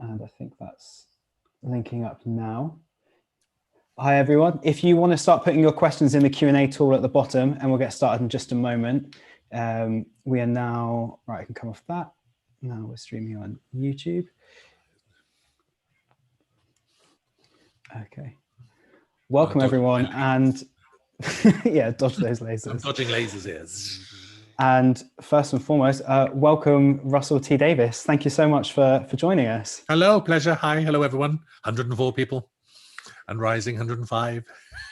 And I think that's linking up now. Hi, everyone. If you want to start putting your questions in the Q&A tool at the bottom, and we'll get started in just a moment. We are now, right, I can come off that. Now we're streaming on YouTube. Okay. Welcome, everyone. And yeah, dodge those lasers. I'm dodging lasers here. And first and foremost, welcome Russell T Davies. Thank you so much for joining us. Hello, pleasure. Hi, hello everyone. 104 people and rising, 105.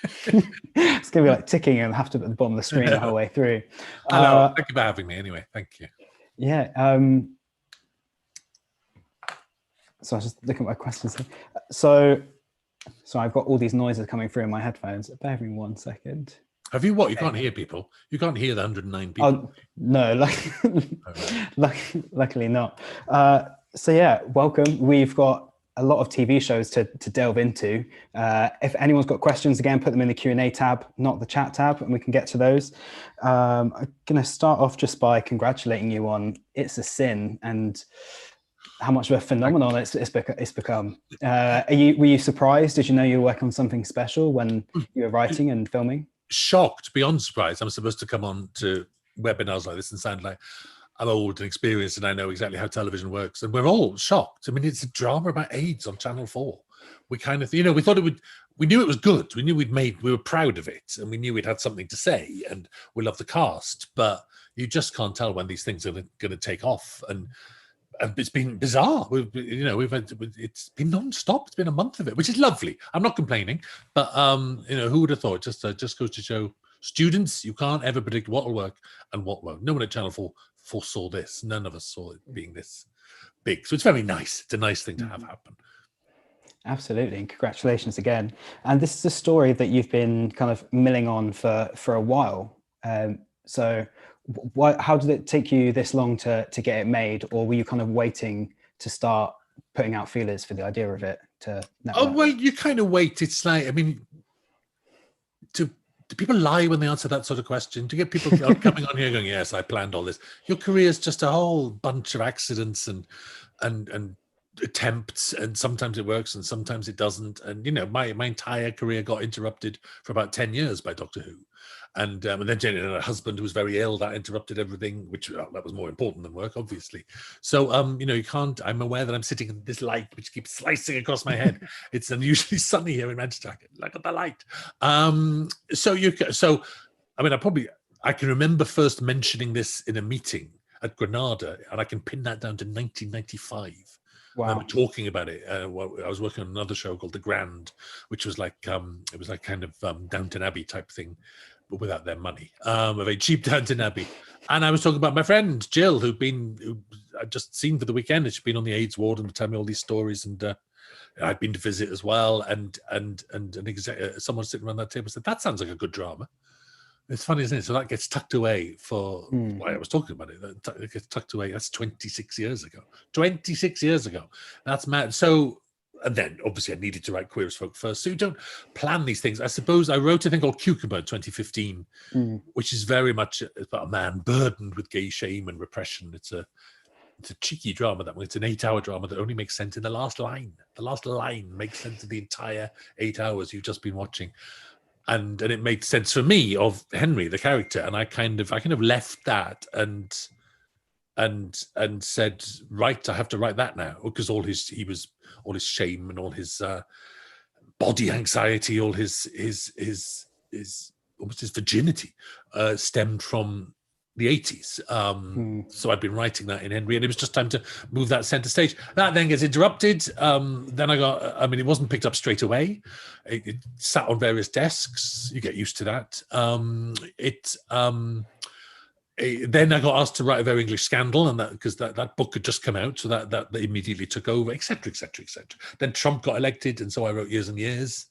It's going to be like ticking and have to be at the bottom of the screen the whole way through. Hello, thank you for having me anyway. Thank you. Yeah. So I was just looking at my questions here. So I've got all these noises coming through in my headphones. Bear with me 1 second. Have you what? You can't hear people. You can't hear the 109 people. Oh, no, luckily not. So yeah, welcome. We've got a lot of TV shows to delve into. If anyone's got questions, again, put them in the Q&A tab, not the chat tab, and we can get to those. I'm going to start off just by congratulating you on It's a Sin and how much of a phenomenon it's become. Were you surprised? Did you know you were working on something special when you were writing and filming? Shocked, beyond surprise. I'm supposed to come on to webinars like this and sound like I'm old and experienced and I know exactly how television works. And we're all shocked. I mean, it's a drama about AIDS on Channel 4. We kind of, we thought we knew it was good. We knew we were proud of it and we knew we'd had something to say and we love the cast, but you just can't tell when these things are going to take off. And it's been bizarre. It's been non-stop. It's been a month of it, which is lovely. I'm not complaining, but who would have thought? Just goes to show students, you can't ever predict what will work and what won't. No one at Channel 4 foresaw this. None of us saw it being this big. So it's very nice. It's a nice thing to have happen. Absolutely, and congratulations again. And this is a story that you've been kind of milling on for a while. So how did it take you this long to get it made, or were you kind of waiting to start putting out feelers for the idea of it to network? Oh, well, you kind of wait. It's like, I mean, do people lie when they answer that sort of question? To get people coming on here going, yes, I planned all this. Your career is just a whole bunch of accidents and attempts, and sometimes it works and sometimes it doesn't. And my entire career got interrupted for about 10 years by Doctor Who. And then Jenny had a husband who was very ill. That interrupted everything, which that was more important than work, obviously. So, you can't. I'm aware that I'm sitting in this light, which keeps slicing across my head. It's unusually sunny here in Manchester. Look at the light. I can remember first mentioning this in a meeting at Granada, and I can pin that down to 1995. Wow. I remember talking about it. I was working on another show called The Grand, which was like it was like kind of Downton Abbey type thing, but without their money, a very cheap Downton Abbey. And I was talking about my friend Jill, who I'd just seen for the weekend. She'd been on the AIDS ward and would tell me all these stories, and I'd been to visit as well. And someone sitting around that table said, "That sounds like a good drama." It's funny, isn't it? So that gets tucked away for why I was talking about it. It gets tucked away. That's 26 years ago. 26 years ago. That's mad. So. And then, obviously, I needed to write Queer as Folk first. So you don't plan these things. I suppose I wrote a thing called Cucumber in 2015, which is very much about a man burdened with gay shame and repression. It's a cheeky drama, that one. It's an 8-hour drama that only makes sense in the last line. The last line makes sense of the entire 8 hours you've just been watching. And it made sense for me of Henry, the character. And I kind of left that and said, right, I have to write that now, because all his shame and all his body anxiety, all his almost his virginity stemmed from the 80s. So I'd been writing that in Henry, and it was just time to move that center stage. That then gets interrupted. Then it wasn't picked up straight away. It sat on various desks. You get used to that. Then I got asked to write a Very English Scandal, and that because that book had just come out, so that immediately took over, etc., etc., etc. Then Trump got elected, and so I wrote Years and Years.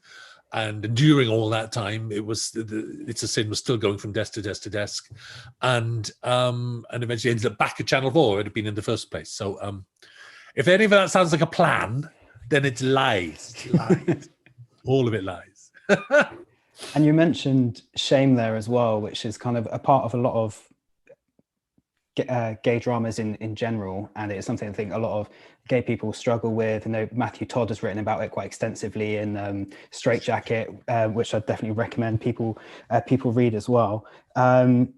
And during all that time, It's a Sin was still going from desk to desk to desk, and eventually ended up back at Channel 4. It had been in the first place. So, if any of that sounds like a plan, then it's lies. It's lies. All of it lies. And you mentioned shame there as well, which is kind of a part of a lot of gay dramas in general, and it's something I think a lot of gay people struggle with. I know Matthew Todd has written about it quite extensively in Straight Jacket, which I definitely recommend people read as well. And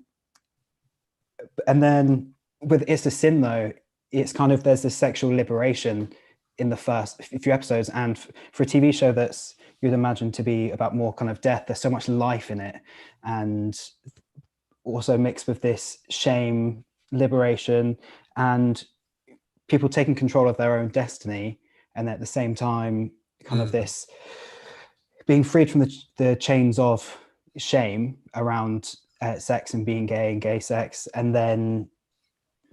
then with It's a Sin, though, it's kind of, there's this sexual liberation in the first few episodes, and for a TV show that's you'd imagine to be about more kind of death, there's so much life in it, and also mixed with this shame, liberation, and people taking control of their own destiny, and at the same time kind of this being freed from the chains of shame around sex and being gay and gay sex, and then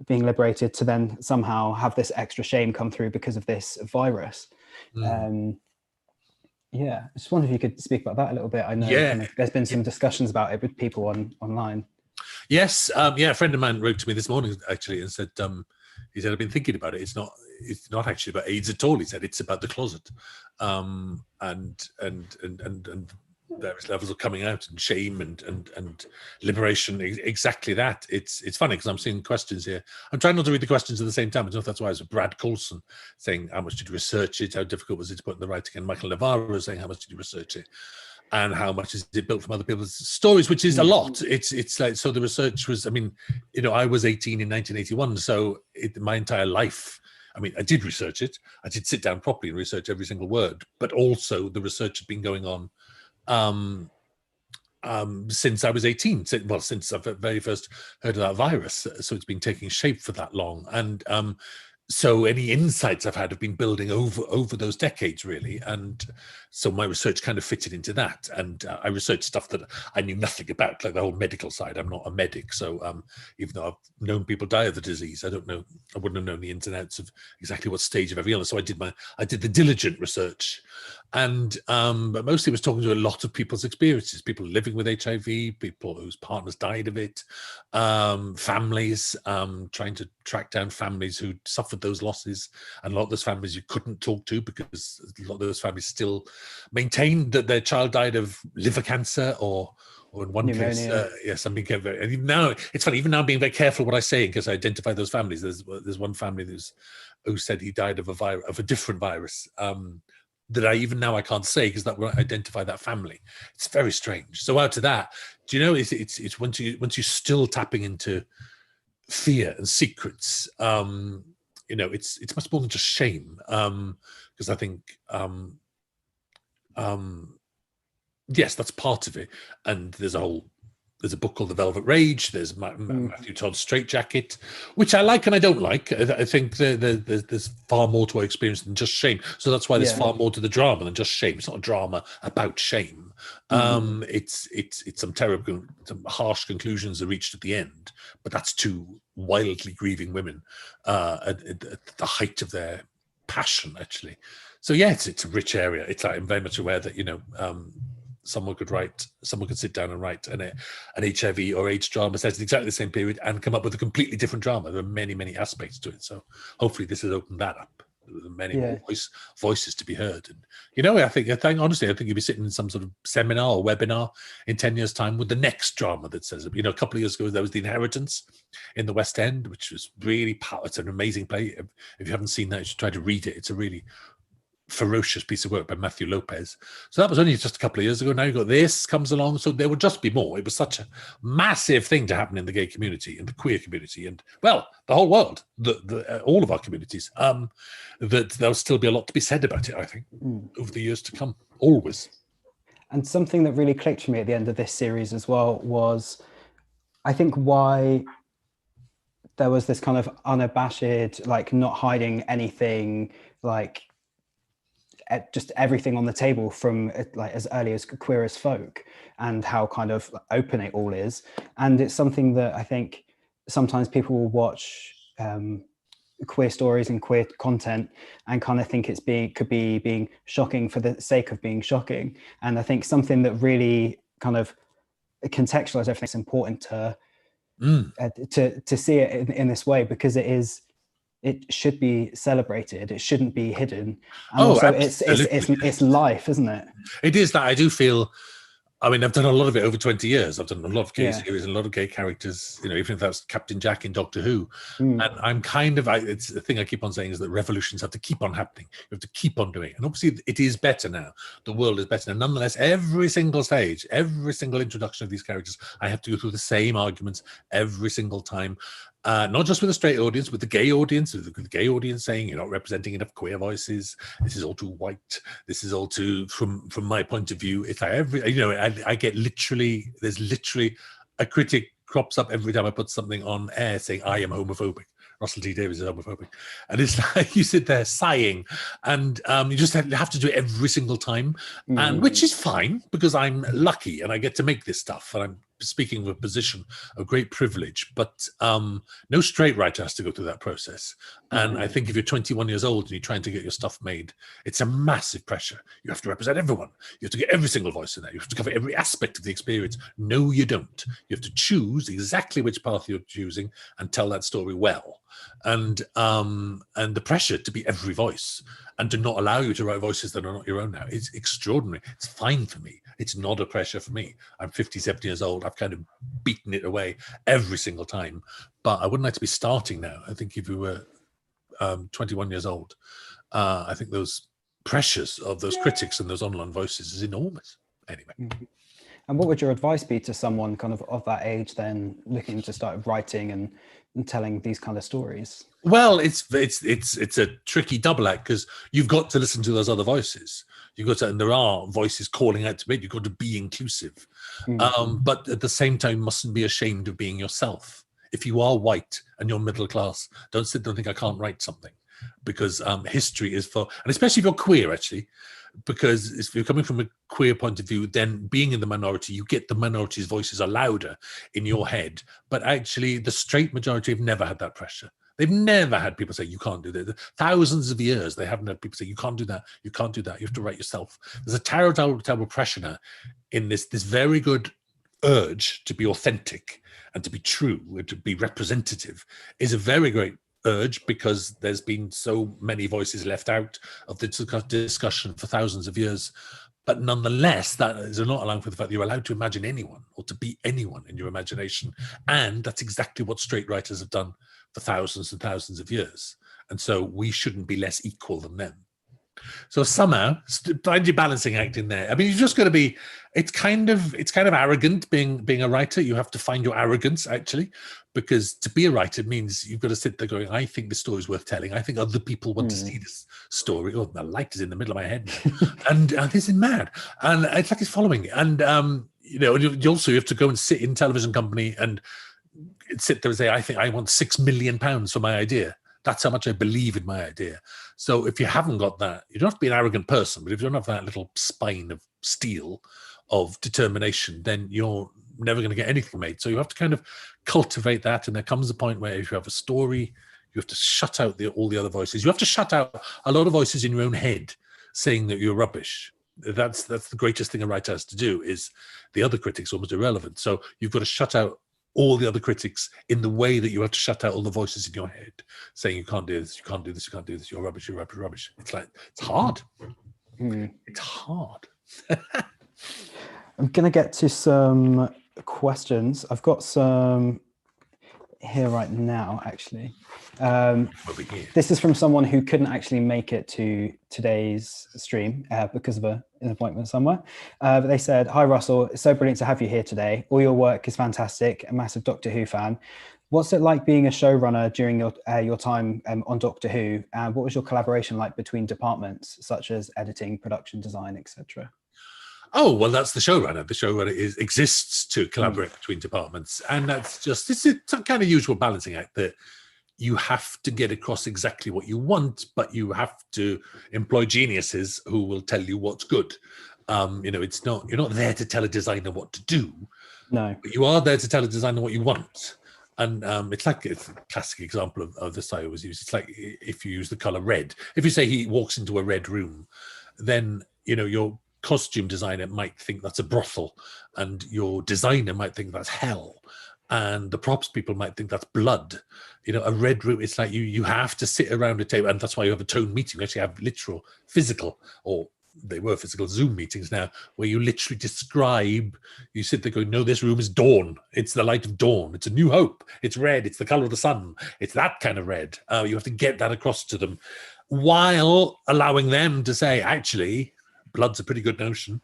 being liberated to then somehow have this extra shame come through because of this virus. Yeah, I just wonder if you could speak about that a little bit. I know kind of, there's been some discussions about it with people online. Yes, a friend of mine wrote to me this morning actually and said, he said, I've been thinking about it. It's not actually about AIDS at all. He said it's about the closet, and various levels of coming out and shame and liberation. Exactly that. It's funny because I'm seeing questions here. I'm trying not to read the questions at the same time. I don't know if that's why. It was Brad Coulson saying, how much did you research it? How difficult was it to put in the writing? And Michael Navarro saying, how much did you research it? And how much is it built from other people's stories, which is a lot. It's like, so the research was, I mean, I was 18 in 1981, so my entire life, I mean, I did research it. I did sit down properly and research every single word, but also the research had been going on since I was 18, since I very first heard of that virus. So it's been taking shape for that long. And so any insights I've had have been building over those decades, really. And so my research kind of fitted into that. And I researched stuff that I knew nothing about, like the whole medical side. I'm not a medic. So even though I've known people die of the disease, I wouldn't have known the ins and outs of exactly what stage of every illness. So I did the diligent research. And but mostly was talking to a lot of people's experiences, people living with HIV, people whose partners died of it, families, trying to track down families who suffered those losses, and a lot of those families you couldn't talk to because a lot of those families still maintained that their child died of liver cancer or in one pneumonia. Case, yes, I'm being careful. And even now, it's funny, even now I'm being very careful what I say because I identify those families. There's one family who said he died of a different virus. That I can't say because that will identify that family. It's very strange. So out of that, do you know, it's once you still tapping into fear and secrets, it's much more than just shame. Because I think yes, that's part of it. And there's a book called The Velvet Rage. There's Matthew Todd's Straight Jacket, which I like and I don't like. I think there's far more to our experience than just shame. So that's why there's far more to the drama than just shame. It's not a drama about shame. It's some terrible, some harsh conclusions are reached at the end, but that's two wildly grieving women at the height of their passion, actually. So yeah, it's a rich area. I'm very much aware that someone could sit down and write an HIV or AIDS drama set in exactly the same period and come up with a completely different drama. There are many, many aspects to it. So hopefully this has opened that up. Many more voices to be heard. And honestly, I think you'll be sitting in some sort of seminar or webinar in 10 years' time with the next drama that says, a couple of years ago there was The Inheritance in the West End, which was really it's an amazing play. If you haven't seen that, you should try to read it. It's a really ferocious piece of work by Matthew Lopez. So that was only just a couple of years ago. Now you've got this comes along. So there would just be more. It was such a massive thing to happen in the gay community and the queer community and, well, the whole world, all of our communities, that there'll still be a lot to be said about it, I think, over the years to come, always. And something that really clicked for me at the end of this series as well was, I think, why there was this kind of unabashed, like not hiding anything, like just everything on the table from like as early as Queer as Folk, and how kind of open it all is. And it's something that I think sometimes people will watch queer stories and queer content and kind of think could be being shocking for the sake of being shocking. And I think something that really kind of contextualize everything's important to see it in this way, because it should be celebrated. It shouldn't be hidden. And also it's life, isn't it? It is that. I do feel I mean, I've done a lot of it over 20 years. I've done a lot of gay Yeah. series and a lot of gay characters, you know, even if that's Captain Jack in Doctor Who. Mm. And I'm kind of, it's the thing I keep on saying is that revolutions have to keep on happening. You have to keep on doing it. And obviously it is better now. The world is better. And nonetheless, every single stage, every single introduction of these characters, I have to go through the same arguments every single time. Not just with the straight audience, with the gay audience, with the gay audience saying you're not representing enough queer voices. This is all too white. This is all too, from my point of view. It's like I get literally, there's literally a critic crops up every time I put something on air saying I am homophobic. Russell T Davies is homophobic, and it's like you sit there sighing, and you just have to do it every single time, and which is fine because I'm lucky and I get to make this stuff, and I'm speaking of a position of great privilege. But no straight writer has to go through that process, and I think if you're 21 years old and you're trying to get your stuff made, it's a massive pressure. You have to represent everyone. You have to get every single voice in there. You have to cover every aspect of the experience. No, you don't. You have to choose exactly which path you're choosing and tell that story well. And the pressure to be every voice and to not allow you to write voices that are not your own now is extraordinary. It's fine for me. It's not a pressure for me. I'm 57 years old. I've kind of beaten it away every single time, but I wouldn't like to be starting now. I think if you were 21 years old, I think those pressures of those critics and those online voices is enormous. Anyway. And what would your advice be to someone kind of that age then looking to start writing and telling these kind of stories? Well, it's a tricky double act because you've got to listen to those other voices. You've got to, and there are voices calling out to me. You've got to be inclusive, but at the same time, you mustn't be ashamed of being yourself. If you are white and you're middle class, don't sit there and think I can't write something, because history is for, and especially if you're queer, actually. Because if you're coming from a queer point of view, then being in the minority, you get the minority's voices are louder in your head. But actually, the straight majority have never had that pressure. They've never had people say, you can't do that. Thousands of years, they haven't had people say, you can't do that, you can't do that, you have to write yourself. There's a terrible, terrible pressure now in this very good urge to be authentic and to be true and to be representative is a very great urge, because there's been so many voices left out of the discussion for thousands of years. But nonetheless, that is not allowing for the fact that you're allowed to imagine anyone or to be anyone in your imagination. And that's exactly what straight writers have done for thousands and thousands of years. And so we shouldn't be less equal than them. So somehow find your balancing act in there. I mean, you've just got to be, it's kind of arrogant being a writer. You have to find your arrogance, actually, because to be a writer means you've got to sit there going, I think the story's worth telling. I think other people want to see this story. Oh, the light is in the middle of my head now. And this is mad. And it's like it's following. And, you also have to go and sit in television company and sit there and say, I think I want £6 million for my idea. That's how much I believe in my idea. So if you haven't got that, you don't have to be an arrogant person, but if you don't have that little spine of steel, of determination, then you're never going to get anything made. So you have to kind of cultivate that. And there comes a point where if you have a story, you have to shut out all the other voices. You have to shut out a lot of voices in your own head saying that you're rubbish. That's the greatest thing a writer has to do, is the other critics almost irrelevant. So you've got to shut out all the other critics in the way that you have to shut out all the voices in your head saying you can't do this, you can't do this, you can't do this, you're rubbish, you're rubbish, you're rubbish. It's like, it's hard. It's hard. I'm going to get to some questions. I've got some here right now, actually. This is from someone who couldn't actually make it to today's stream because of an appointment somewhere. But they said, hi, Russell. It's so brilliant to have you here today. All your work is fantastic. A massive Doctor Who fan. What's it like being a showrunner during your time on Doctor Who? And what was your collaboration like between departments, such as editing, production design, etc.? Oh, well, that's the showrunner. The showrunner exists to collaborate between departments. And that's just, it's a kind of usual balancing act that you have to get across exactly what you want, but you have to employ geniuses who will tell you what's good. It's not, you're not there to tell a designer what to do. No. But you are there to tell a designer what you want. And it's a classic example of this I always use. It's like if you use the color red. If you say he walks into a red room, then, your costume designer might think that's a brothel, and your designer might think that's hell, and the props people might think that's blood. A red room, it's like you have to sit around a table, and that's why you have a tone meeting. You actually have literal physical or they were physical Zoom meetings now, where you literally describe, you sit there going, no, this room is dawn. It's the light of dawn. It's a new hope. It's red. It's the color of the sun. It's that kind of red. You have to get that across to them while allowing them to say, actually, blood's a pretty good notion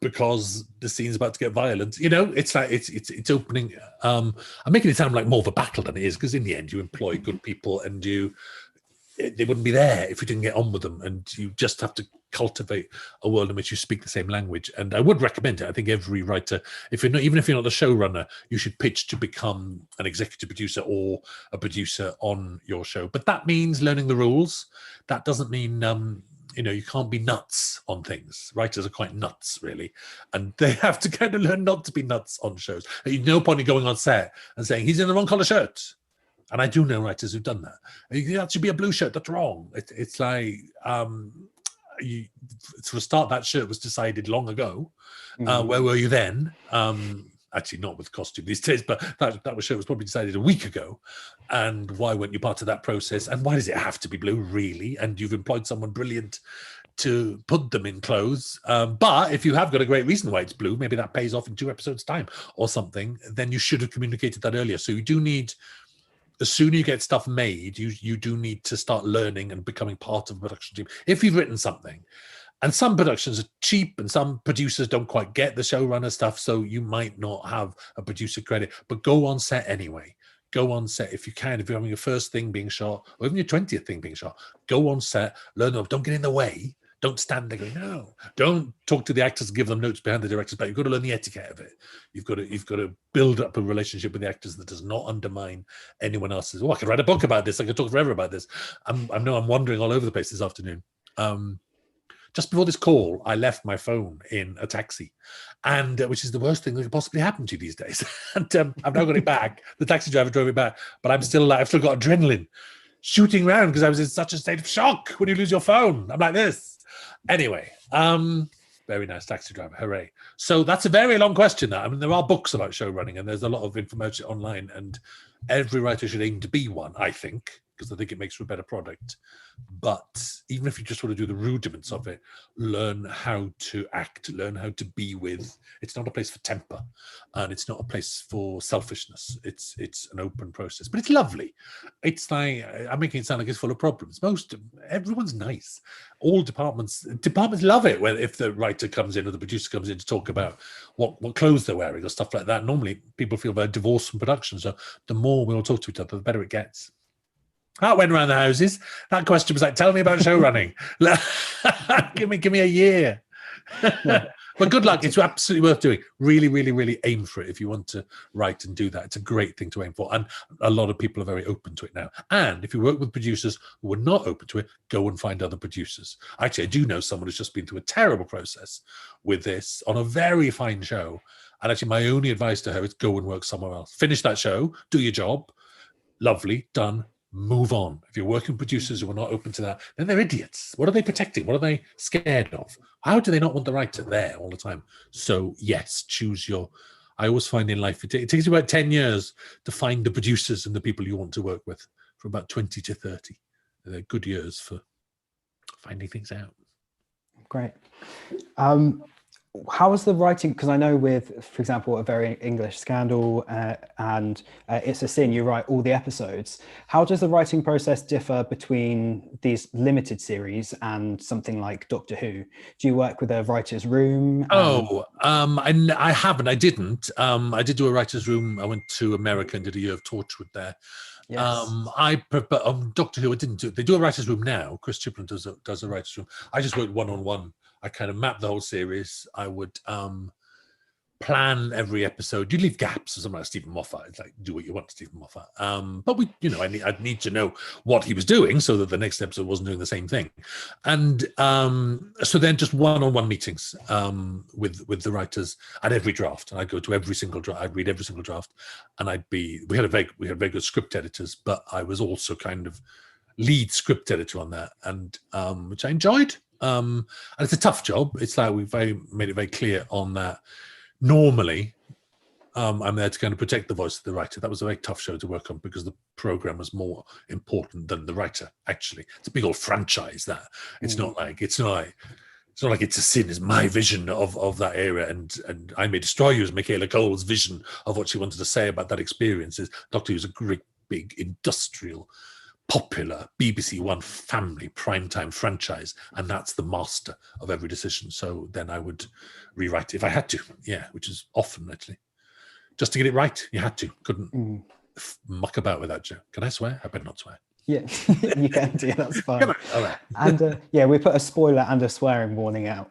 because the scene's about to get violent. It's like, it's opening. I'm making it sound like more of a battle than it is, because in the end, you employ good people and they wouldn't be there if you didn't get on with them, and you just have to cultivate a world in which you speak the same language. And I would recommend it. I think every writer, even if you're not the showrunner, you should pitch to become an executive producer or a producer on your show. But that means learning the rules. That doesn't mean you can't be nuts on things. Writers are quite nuts, really, and they have to kind of learn not to be nuts on shows. There's no point in going on set and saying he's in the wrong color shirt. And I do know writers who've done that. That should be a blue shirt. That's wrong. It's like, for a start, that shirt was decided long ago. Where were you then? Actually, not with costume these days, but that shirt was probably decided a week ago. And why weren't you part of that process? And why does it have to be blue, really? And you've employed someone brilliant to put them in clothes. But if you have got a great reason why it's blue, maybe that pays off in 2 episodes' time or something, then you should have communicated that earlier. So you do need... The sooner you get stuff made, you do need to start learning and becoming part of a production team. If you've written something, and some productions are cheap and some producers don't quite get the showrunner stuff, so you might not have a producer credit, but go on set anyway. Go on set if you can. If you're having your first thing being shot, or even your 20th thing being shot, go on set, learn them. Don't get in the way. Don't stand there going, no. Don't talk to the actors and give them notes behind the director's back. You've got to learn the etiquette of it. You've got to build up a relationship with the actors that does not undermine anyone else's. Oh, I could write a book about this. I could talk forever about this. I'm wandering all over the place this afternoon. Just before this call, I left my phone in a taxi, and which is the worst thing that could possibly happen to you these days. And I've now got it back. The taxi driver drove it back, but I've still got adrenaline shooting around because I was in such a state of shock when you lose your phone. I'm like this. Anyway, very nice taxi driver, hooray. So that's a very long question now. I mean, there are books about show running and there's a lot of information online, and every writer should aim to be one, I think, because I think it makes for a better product. But even if you just want to do the rudiments of it, learn how to act, learn how to be with. It's not a place for temper, and it's not a place for selfishness. It's an open process, but it's lovely. It's like, I'm making it sound like it's full of problems. Everyone's nice. All departments love it if the writer comes in or the producer comes in to talk about what clothes they're wearing or stuff like that. Normally, people feel very divorced from production, so the more we all talk to each other, the better it gets. That went around the houses. That question was like, tell me about show running. give me a year. But good luck. It's absolutely worth doing. Really, really, really aim for it if you want to write and do that. It's a great thing to aim for. And a lot of people are very open to it now. And if you work with producers who are not open to it, go and find other producers. Actually, I do know someone who's just been through a terrible process with this on a very fine show. And actually, my only advice to her is go and work somewhere else. Finish that show. Do your job. Lovely. Done. Move on. If you're working with producers who are not open to that, then they're idiots. What are they protecting? What are they scared of? How do they not want the writer there all the time? So yes, choose your... I always find in life, it takes you about 10 years to find the producers and the people you want to work with, from about 20 to 30. They're good years for finding things out. Great. How was the writing? Because I know with, for example, A Very English Scandal and It's a Sin, you write all the episodes. How does the writing process differ between these limited series and something like Doctor Who? Do you work with a writer's room? I haven't. I didn't. I did do a writer's room. I went to America and did a year of Torchwood there. Yes. I prefer Doctor Who. I didn't do. They do a writer's room now. Chris Chiplin does a writer's room. I just worked one-on-one. I kind of mapped the whole series. I would plan every episode. You leave gaps for someone like Stephen Moffat. It's like, do what you want, Stephen Moffat. But I'd need to know what he was doing so that the next episode wasn't doing the same thing. And so then just one-on-one meetings with the writers at every draft. And I'd go to every single draft. I'd read every single draft. And we had very good script editors, but I was also kind of lead script editor on that, and which I enjoyed. And it's a tough job. It's like we've made it very clear on that. Normally, I'm there to kind of protect the voice of the writer. That was a very tough show to work on because the program was more important than the writer. Actually, it's a big old franchise. That it's not like It's not like it's a sin. It's my vision of that era, and I May Destroy You is Michaela Cole's vision of what she wanted to say about that experience. Is Doctor Who's a great, big, industrial, popular BBC One family primetime franchise, and that's the master of every decision. So then I would rewrite it if I had to, which is often actually. Just to get it right, you had to. Couldn't muck about with that, Joe. Can I swear? I better not swear. Yeah, you can do. That's fine. Come on. All right. And we put a spoiler and a swearing warning out.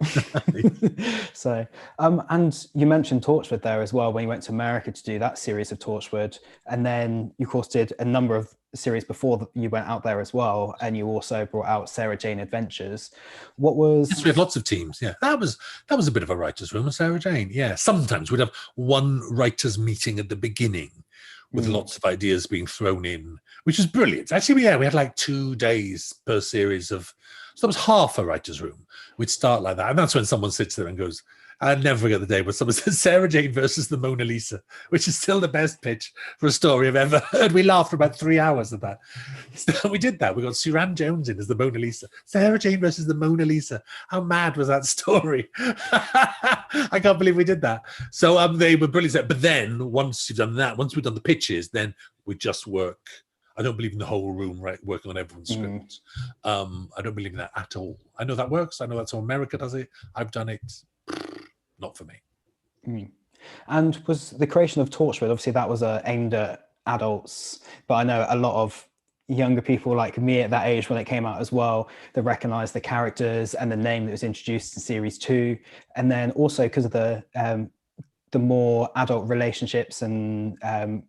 So, and you mentioned Torchwood there as well when you went to America to do that series of Torchwood, and then you of course did a number of series before you went out there as well, and you also brought out Sarah Jane Adventures. What was? Yes, we had lots of teams. Yeah, that was a bit of a writers' room, Sarah Jane. Yeah, sometimes we'd have one writers' meeting at the beginning, with lots of ideas being thrown in, which is brilliant. Actually, we had like 2 days per series so that was half a writer's room. We'd start like that. And that's when someone sits there and goes, I'll never forget the day when someone said Sarah Jane versus the Mona Lisa, which is still the best pitch for a story I've ever heard. We laughed for about 3 hours at that. So we did that. We got Suran Jones in as the Mona Lisa. Sarah Jane versus the Mona Lisa. How mad was that story? I can't believe we did that. So they were brilliant. But then once you've done that, once we've done the pitches, then we just work. I don't believe in the whole room, right, working on everyone's script. I don't believe in that at all. I know that works. I know that's how America does it. I've done it. Not for me. And was the creation of Torchwood, obviously that was aimed at adults, but I know a lot of younger people like me at that age when it came out as well, they recognized the characters and the name that was introduced in series 2, and then also because of the more adult relationships and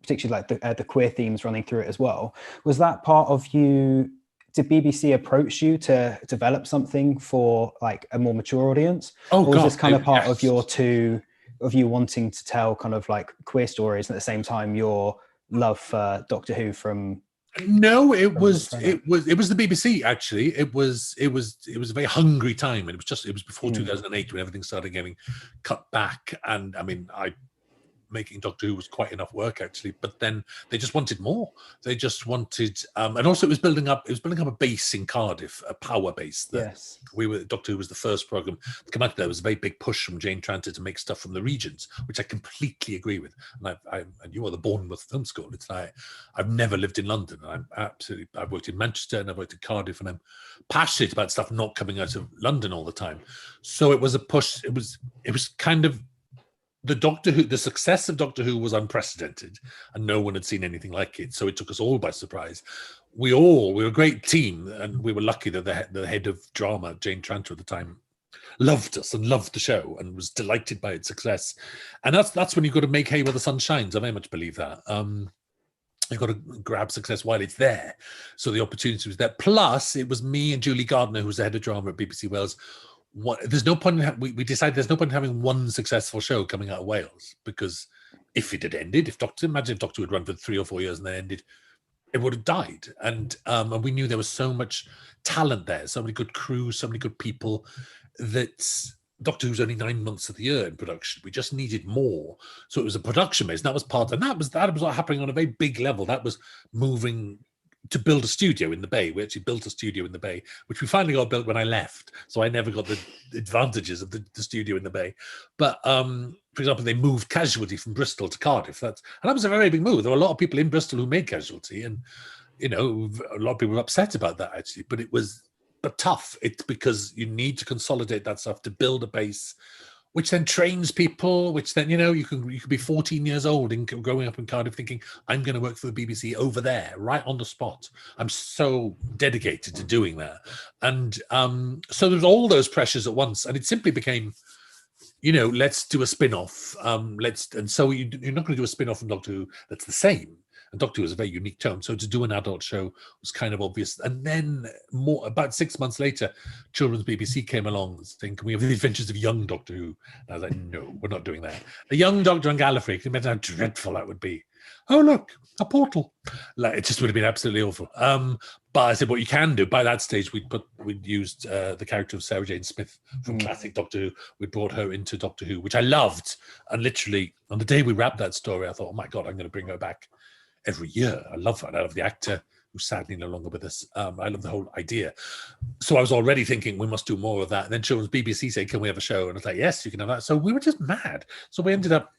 particularly like the queer themes running through it as well. Was that part of you? Did BBC approach you to develop something for like a more mature audience? Or was this kind of part of you wanting to tell kind of like queer stories, and at the same time your love for Doctor Who from? No, it was the BBC actually. It was a very hungry time, and it was before 2008 when everything started getting cut back. And I mean, making Doctor Who was quite enough work actually, but then they just wanted more. They just wanted, and also it was building up a base in Cardiff, a power base. Yes, Doctor Who was the first program to come out there. There was a very big push from Jane Tranter to make stuff from the regions, which I completely agree with. And and you are the Bournemouth Film School. It's like I've never lived in London. I've worked in Manchester and I've worked in Cardiff, and I'm passionate about stuff not coming out of London all the time. So it was a push. It was kind of. The success of Doctor Who was unprecedented, and no one had seen anything like it. So it took us all by surprise. We were a great team, and we were lucky that the head of drama, Jane Tranter at the time, loved us and loved the show and was delighted by its success. And that's when you've got to make hay while the sun shines. I very much believe that. You've got to grab success while it's there. So the opportunity was there. Plus, it was me and Julie Gardner, who was the head of drama at BBC Wales. There's no point we decided there's no point in having one successful show coming out of Wales, because if it had ended, imagine if Doctor would run for 3 or 4 years and then ended, it would have died. And we knew there was so much talent there, so many good crews, so many good people, that Doctor Who's only 9 months of the year in production. We just needed more. So it was a production base, and that was what happening on a very big level. That was moving to build a studio in the Bay. We actually built a studio in the Bay, which we finally got built when I left. So I never got the advantages of the studio in the Bay. But for example, they moved Casualty from Bristol to Cardiff. And that was a very big move. There were a lot of people in Bristol who made Casualty, and a lot of people were upset about that actually. But it was tough. It's because you need to consolidate that stuff to build a base, which then trains people, which then, you could be 14 years old and growing up in Cardiff thinking, I'm going to work for the BBC over there, right on the spot. I'm so dedicated to doing that. And so there's all those pressures at once. And it simply became, let's do a spin-off. And so you're not going to do a spin-off from Doctor Who that's the same. And Doctor Who is a very unique tone. So to do an adult show was kind of obvious. And then about 6 months later, Children's BBC came along saying, can we have the adventures of young Doctor Who? And I was like, no, we're not doing that. The young Doctor and Gallifrey, can you imagine how dreadful that would be? Oh, look, a portal. It just would have been absolutely awful. But I said, what you can do, by that stage, we'd used the character of Sarah Jane Smith from classic Doctor Who. We brought her into Doctor Who, which I loved. And literally, on the day we wrapped that story, I thought, oh my God, I'm going to bring her back every year. I love her. I love the actor who's sadly no longer with us. I love the whole idea. So I was already thinking we must do more of that. And then children's BBC said, can we have a show? And I was like, yes, you can have that. So we were just mad. So we ended up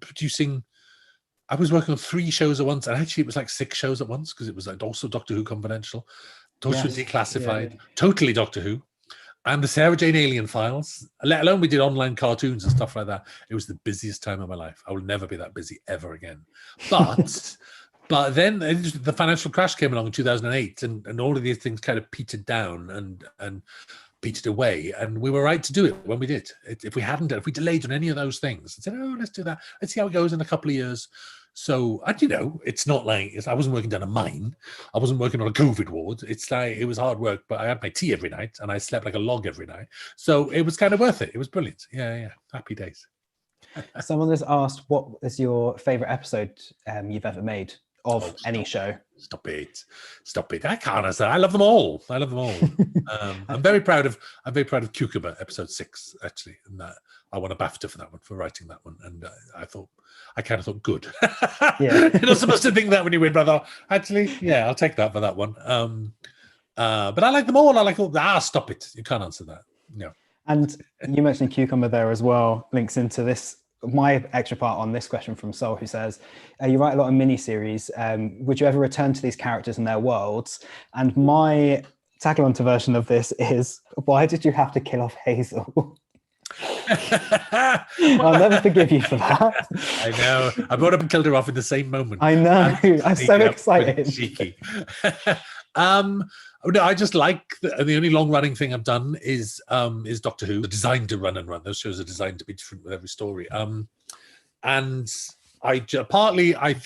producing, I was working on 3 shows at once. And actually it was like 6 shows at once, because it was like also Doctor Who Confidential, Doctor Who Declassified, totally Doctor Who, and the Sarah Jane Alien Files, let alone we did online cartoons and stuff like that. It was the busiest time of my life. I will never be that busy ever again. But but then the financial crash came along in 2008, and all of these things kind of petered down and petered away. And we were right to do it when we did. If we delayed on any of those things and said, oh, let's do that, let's see how it goes in a couple of years. So, and it's not like I wasn't working down a mine. I wasn't working on a COVID ward. It's like, it was hard work, but I had my tea every night and I slept like a log every night. So it was kind of worth it. It was brilliant. Yeah. Happy days. Someone has asked, what is your favorite episode you've ever made of any show? Stop it. I can't answer. I love them all. I'm very proud of Cucumber, episode 6, actually. And I won a BAFTA for that one, for writing that one. And I kind of thought, good. Yeah. You're not supposed to think that when you win, but I thought, actually, yeah, I'll take that for that one. But I like them all. I like all. Stop it. You can't answer that. No. And you mentioned Cucumber there as well, links into this. My extra part on this question from Sol, who says, you write a lot of miniseries. Would you ever return to these characters and their worlds? And my tag-along to version of this is, why did you have to kill off Hazel? I'll never forgive you for that. I know. I brought up and killed her off in the same moment. I know. I'm so excited. Cheeky. No, I just like the only long-running thing I've done is Doctor Who. They're designed to run and run. Those shows are designed to be different with every story. And partly I'm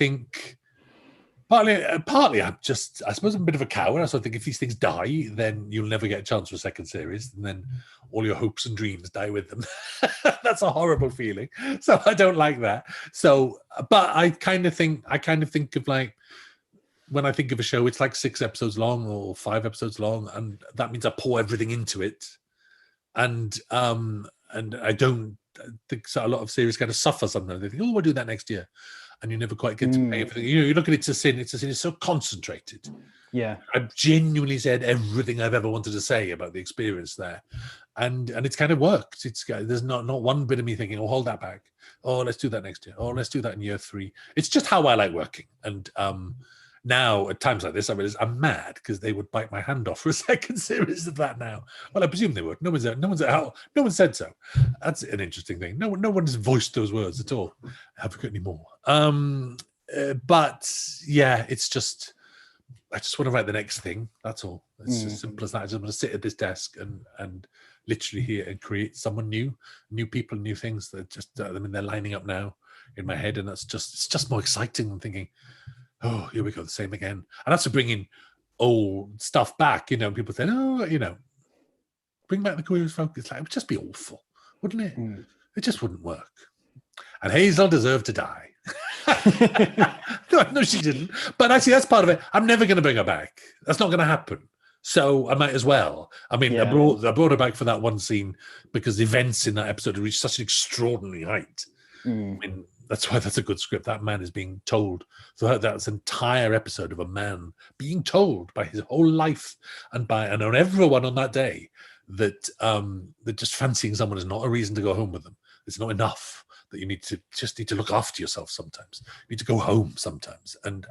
a bit of a coward. So I think if these things die, then you'll never get a chance for a second series, and then all your hopes and dreams die with them. That's a horrible feeling. So I don't like that. So, but I kind of think of like, when I think of a show, it's like 6 episodes long or 5 episodes long, and that means I pour everything into it. And I don't think so. A lot of series kind of suffer sometimes. They think, oh, we'll do that next year, and you never quite get to pay everything. You look at It's a Sin. It's a Sin. It's so concentrated. Yeah, I've genuinely said everything I've ever wanted to say about the experience there, and it's kind of worked. There's not one bit of me thinking, oh, hold that back. Oh, let's do that next year. Oh, let's do that in year 3. It's just how I like working, and now, at times like this, I'm mad because they would bite my hand off for a second series of that now. Well, I presume they would. No one said so. That's an interesting thing. No one's voiced those words at all. Have we got any more? But yeah, it's just, I just want to write the next thing. That's all. It's as simple as that. I just want to sit at this desk and literally here and create someone new people, new things that just, they're lining up now in my head, and it's just more exciting than thinking, oh, here we go, the same again. And that's to bring in old stuff back, people say, oh, bring back the Queer as Folk. It's like, it would just be awful, wouldn't it? It just wouldn't work. And Hazel deserved to die. No, she didn't. But actually, that's part of it. I'm never going to bring her back. That's not going to happen. So I might as well. I mean, yeah. I brought her back for that one scene because the events in that episode reached such an extraordinary height. I mean, that's why that's a good script. That man is being told. So that's an entire episode of a man being told by his whole life and on everyone on that day that just fancying someone is not a reason to go home with them. It's not enough. That you need to look after yourself sometimes. You need to go home sometimes. And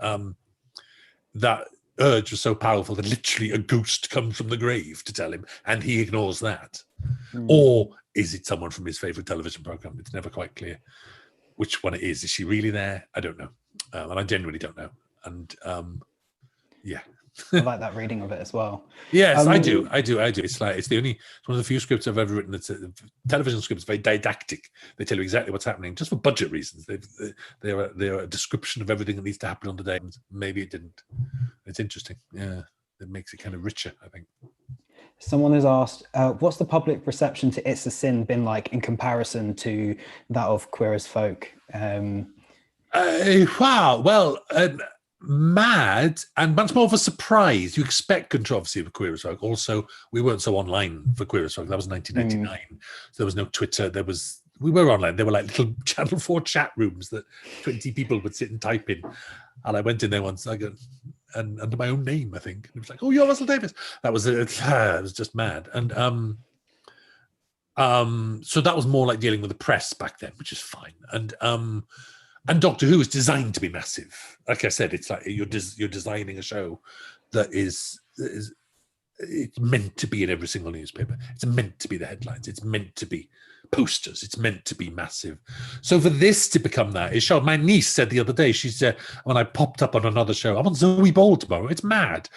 that urge was so powerful that literally a ghost comes from the grave to tell him, and he ignores that. Or is it someone from his favorite television program? It's never quite clear which one it is. Is she really there? I don't know. And I genuinely don't know. And yeah. I like that reading of it as well. Yes, I do. It's one of the few scripts I've ever written. It's television scripts, very didactic. They tell you exactly what's happening, just for budget reasons. They're a description of everything that needs to happen on the day. Maybe it didn't. It's interesting. Yeah, it makes it kind of richer, I think. Someone has asked, what's the public reception to It's a Sin been like in comparison to that of Queer as Folk? Wow. Well, mad and much more of a surprise. You expect controversy with Queer as Folk. Also, we weren't so online for Queer as Folk. That was 1999. So there was no Twitter. We were online. There were like little Channel 4 chat rooms that 20 people would sit and type in. And I went in there once. I go, and under my own name, I think. And it was like, oh, you're Russell Davies. That was it. It was just mad. And so that was more like dealing with the press back then, which is fine. And Doctor Who is designed to be massive. Like I said, it's like you're designing a show that is it's meant to be in every single newspaper. It's meant to be the headlines. It's meant to be posters. It's meant to be massive. So for this to become that, it showed. My niece said the other day, she said, when I popped up on another show, I'm on Zoe Ball tomorrow. It's mad.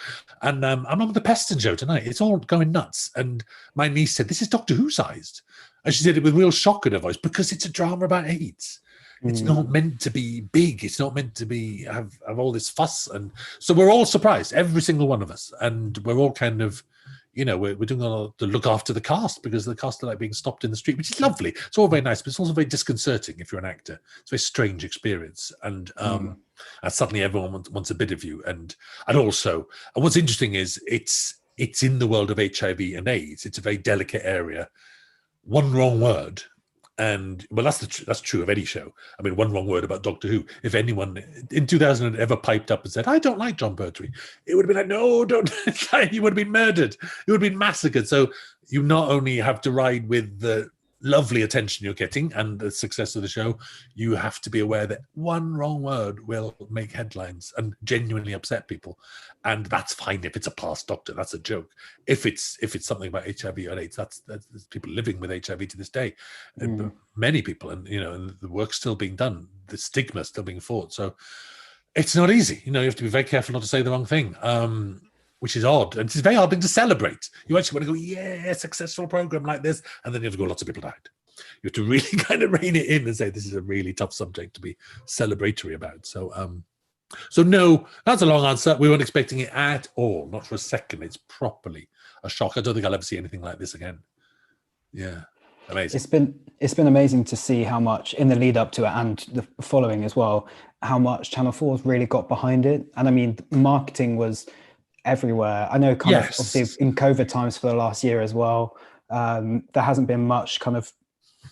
And I'm on the Peston show tonight. It's all going nuts. And my niece said, this is Doctor Who sized. And she said it with real shock in her voice because it's a drama about AIDS. It's not meant to be big. It's not meant to be have all this fuss. And so we're all surprised, every single one of us. And we're all kind of, we're doing a lot to look after the cast because the cast are like being stopped in the street, which is lovely. It's all very nice, but it's also very disconcerting if you're an actor. It's a very strange experience. And suddenly everyone wants a bit of you. And also, and what's interesting is it's in the world of HIV and AIDS. It's a very delicate area. One wrong word. And well, that's true of any show. I mean, one wrong word about Doctor Who. If anyone in 2000 had ever piped up and said, "I don't like John Pertwee," it would have been like, "No, don't!" You would have been murdered. You would have been massacred. So you not only have to ride with the lovely attention you're getting and the success of the show, you have to be aware that one wrong word will make headlines and genuinely upset people. And that's fine if it's a past Doctor. That's a joke. If it's something about HIV or AIDS, that's people living with HIV to this day. And many people, and and the work's still being done. The stigma still being fought. So it's not easy. You have to be very careful not to say the wrong thing. Which is odd. And it's a very hard thing to celebrate. You actually want to go, yeah, successful program like this. And then you have to go, lots of people died. You have to really kind of rein it in and say, this is a really tough subject to be celebratory about. So no, that's a long answer. We weren't expecting it at all. Not for a second. It's properly a shock. I don't think I'll ever see anything like this again. Yeah. Amazing. It's been amazing to see how much in the lead up to it and the following as well, how much Channel 4's really got behind it. And I mean, marketing was everywhere. I know of obviously in COVID times for the last year as well, there hasn't been much kind of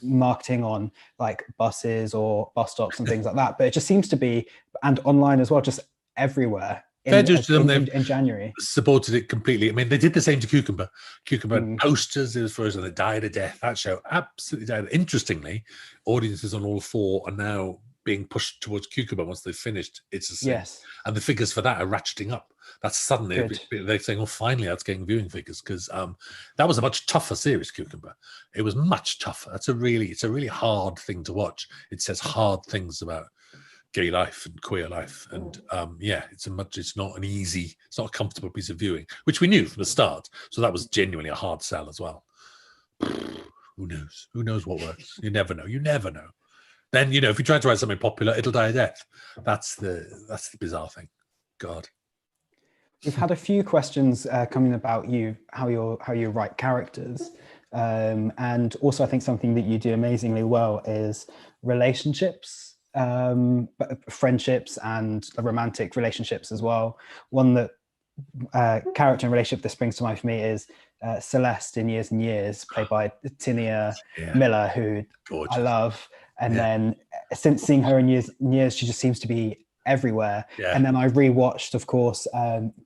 marketing on like buses or bus stops and things like that, but it just seems to be, and online as well, just everywhere in January. Supported it completely. I mean, they did the same to Cucumber had posters. It was for us and they died a death. That show absolutely died. Interestingly, audiences on all four are now being pushed towards Cucumber once they've finished It's a Sin. Yes. And the figures for that are ratcheting up. That's suddenly, they're saying, oh, finally that's getting viewing figures, because that was a much tougher series, Cucumber. It was much tougher. It's a really hard thing to watch. It says hard things about gay life and queer life. And it's not a comfortable piece of viewing, which we knew from the start. So that was genuinely a hard sell as well. Who knows? Who knows what works? You never know. Then, if you try to write something popular, it'll die a death. That's the bizarre thing. God. We've had a few questions coming about you, how you write characters. And also I think something that you do amazingly well is relationships, friendships and romantic relationships as well. One that character and relationship that springs to mind for me is Celeste in Years and Years, played by Tinia Miller, who gorgeous. I love. And then since seeing her in Years and Years, she just seems to be everywhere. And then I rewatched, of course,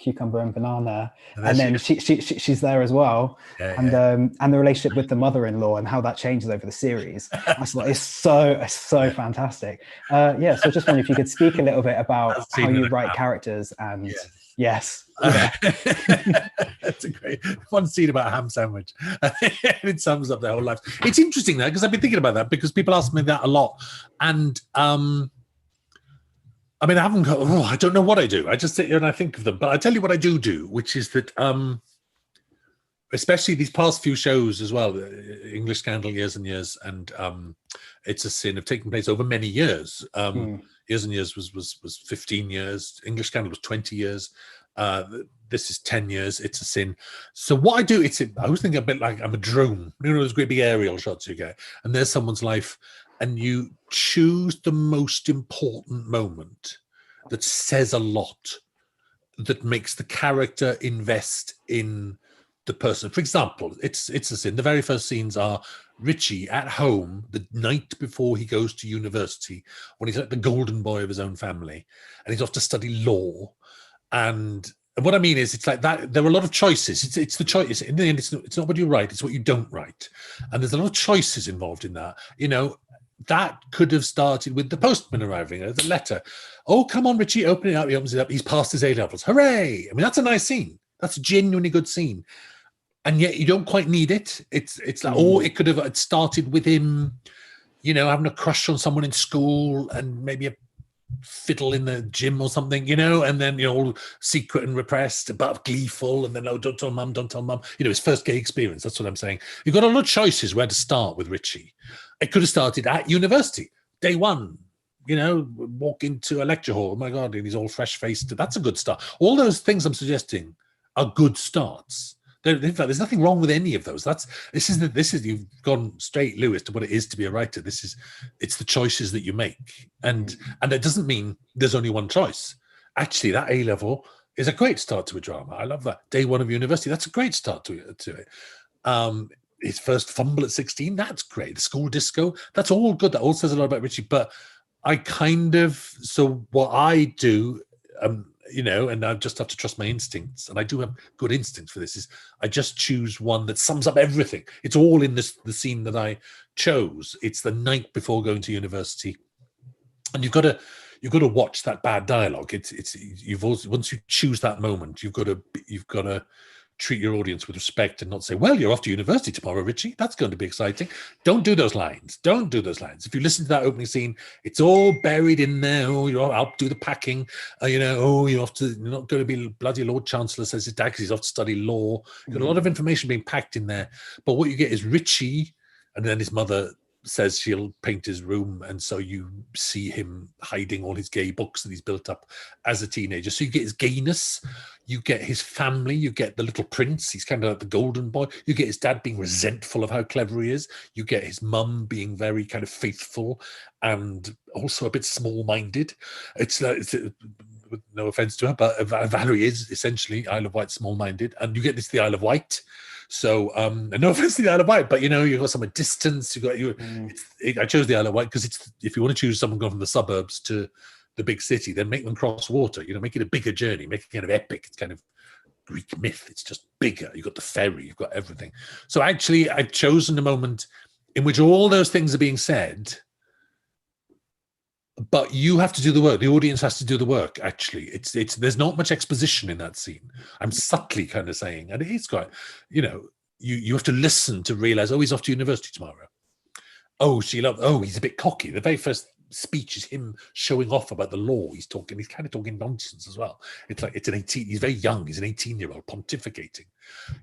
Cucumber and Banana, and then she's there as well. And the relationship with the mother-in-law and how that changes over the series. I was like, it's so fantastic. So just wondering if you could speak a little bit about how you write characters and Yes. That's a great one scene about a ham sandwich. It sums up their whole life. It's interesting though, because I've been thinking about that, because people ask me that a lot. And I mean, I don't know what I do. I just sit here and I think of them. But I tell you what I do, which is that especially these past few shows as well, English Scandal, Years and Years, and It's a Sin have taken place over many years. Years and Years was 15 years. English Scandal was 20 years. This is 10 years. It's a Sin. So what I do, I always think a bit like I'm a drone. Those great big aerial shots you get, and there's someone's life, and you choose the most important moment that says a lot, that makes the character invest in the person. For example, It's a Sin. The very first scenes are Richie at home the night before he goes to university, when he's like the golden boy of his own family, and he's off to study law. And what I mean is, it's like that. There are a lot of choices. It's the choice. In the end, it's not what you write; it's what you don't write. And there's a lot of choices involved in that. That could have started with the postman arriving, the letter. Oh, come on, Richie, open it up. He opens it up. He's passed his A levels. Hooray! I mean, that's a nice scene. That's a genuinely good scene. And yet, you don't quite need it. It's like, it could have started with him, having a crush on someone in school, and maybe a fiddle in the gym or something, and then all secret and repressed but gleeful, and then don't tell mum, his first gay experience. That's what I'm saying. You've got a lot of choices where to start with Richie. It could have started at university, day one, walk into a lecture hall, oh my god, and he's all fresh-faced. That's a good start. All those things I'm suggesting are good starts. In fact, there's nothing wrong with any of those. This is you've gone straight, Lewis, to what it is to be a writer. It's the choices that you make, and that doesn't mean there's only one choice. Actually, that A level is a great start to a drama. I love that. Day one of university, that's a great start to it. His first fumble at 16, that's great. The school disco, that's all good. That all says a lot about Richie. But what I do, and I just have to trust my instincts, and I do have good instincts for this, is I just choose one that sums up everything. It's all in the scene that I chose. It's the night before going to university, and you've got to watch that bad dialogue. Once you choose that moment, you've got to treat your audience with respect and not say, well, you're off to university tomorrow, Richie. That's going to be exciting. Don't do those lines. If you listen to that opening scene, it's all buried in there. Oh, I'll do the packing. You're not going to be bloody Lord Chancellor, says his dad, because he's off to study law. You've got a lot of information being packed in there. But what you get is Richie, and then his mother says she'll paint his room, and so you see him hiding all his gay books that he's built up as a teenager. So you get his gayness, you get his family, you get the little prince, he's kind of like the golden boy, you get his dad being resentful of how clever he is, you get his mum being very kind of faithful and also a bit small-minded. It's no offense to her, but Valerie is essentially Isle of Wight small-minded, and you get this the Isle of Wight. So, no offense to the Isle of Wight, but you've got some distance. I chose the Isle of Wight because if you want to choose someone going from the suburbs to the big city, then make them cross water. Make it a bigger journey, make it kind of epic. It's kind of Greek myth. It's just bigger. You've got the ferry, you've got everything. So actually, I've chosen a moment in which all those things are being said, but you have to do the work. The audience has to do the work. Actually, there's not much exposition in that scene. I'm subtly kind of saying, and it is quite, you have to listen to realize, oh, he's off to university tomorrow. Oh, he's a bit cocky. The very first speech is him showing off about the law. He's kind of talking nonsense as well. It's like he's very young. He's an 18-year-old pontificating,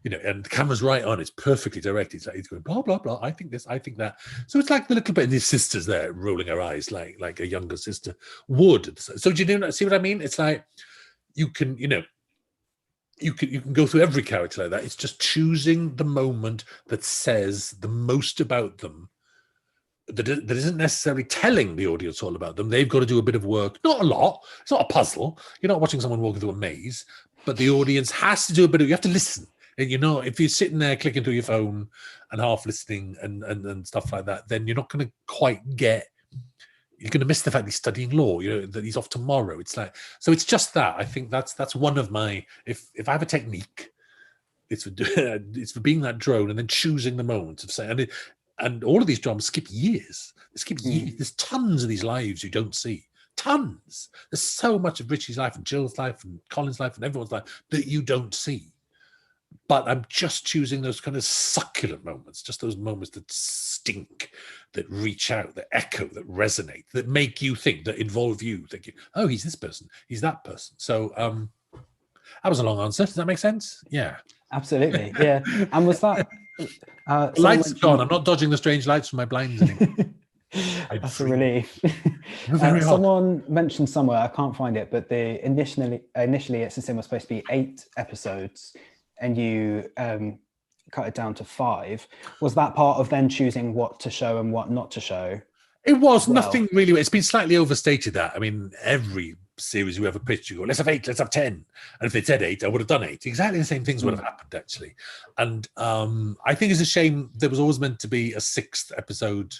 and the camera's right on. It's perfectly directed. It's like he's going blah blah blah. I think this, I think that. So it's like the little bit, and his sister's there rolling her eyes like a younger sister would. So do you see what I mean? It's like you can go through every character like that. It's just choosing the moment that says the most about them, that isn't necessarily telling the audience all about them. They've got to do a bit of work. Not a lot. It's not a puzzle. You're not watching someone walking through a maze, but the audience has to do a bit of, you have to listen. And if you're sitting there clicking through your phone and half listening and stuff like that, then you're not going to quite get, you're going to miss the fact he's studying law, that he's off tomorrow. It's like, so it's just that. I think that's one of my, if I have a technique, it's for being that drone and then choosing the moment of saying, and all of these dramas skip years. They skip years. There's tons of these lives you don't see. Tons. There's so much of Richie's life and Jill's life and Colin's life and everyone's life that you don't see. But I'm just choosing those kind of succulent moments, just those moments that stink, that reach out, that echo, that resonate, that make you think, that involve you, thinking, oh, he's this person, he's that person. So that was a long answer. Does that make sense? Yeah. Absolutely. Yeah. And was that... lights gone. I'm not dodging the strange lights from my blinds anymore. That's a relief. Someone mentioned somewhere, I can't find it, but initially It's a Sin was supposed to be 8 episodes, and you cut it down to 5. Was that part of then choosing what to show and what not to show? It was nothing really. It's been slightly overstated, that. I mean, every series you ever pitched, you go, let's have 8, let's have 10. And if they said 8, I would have done 8. Exactly the same things would have happened, actually. And I think it's a shame there was always meant to be a 6th episode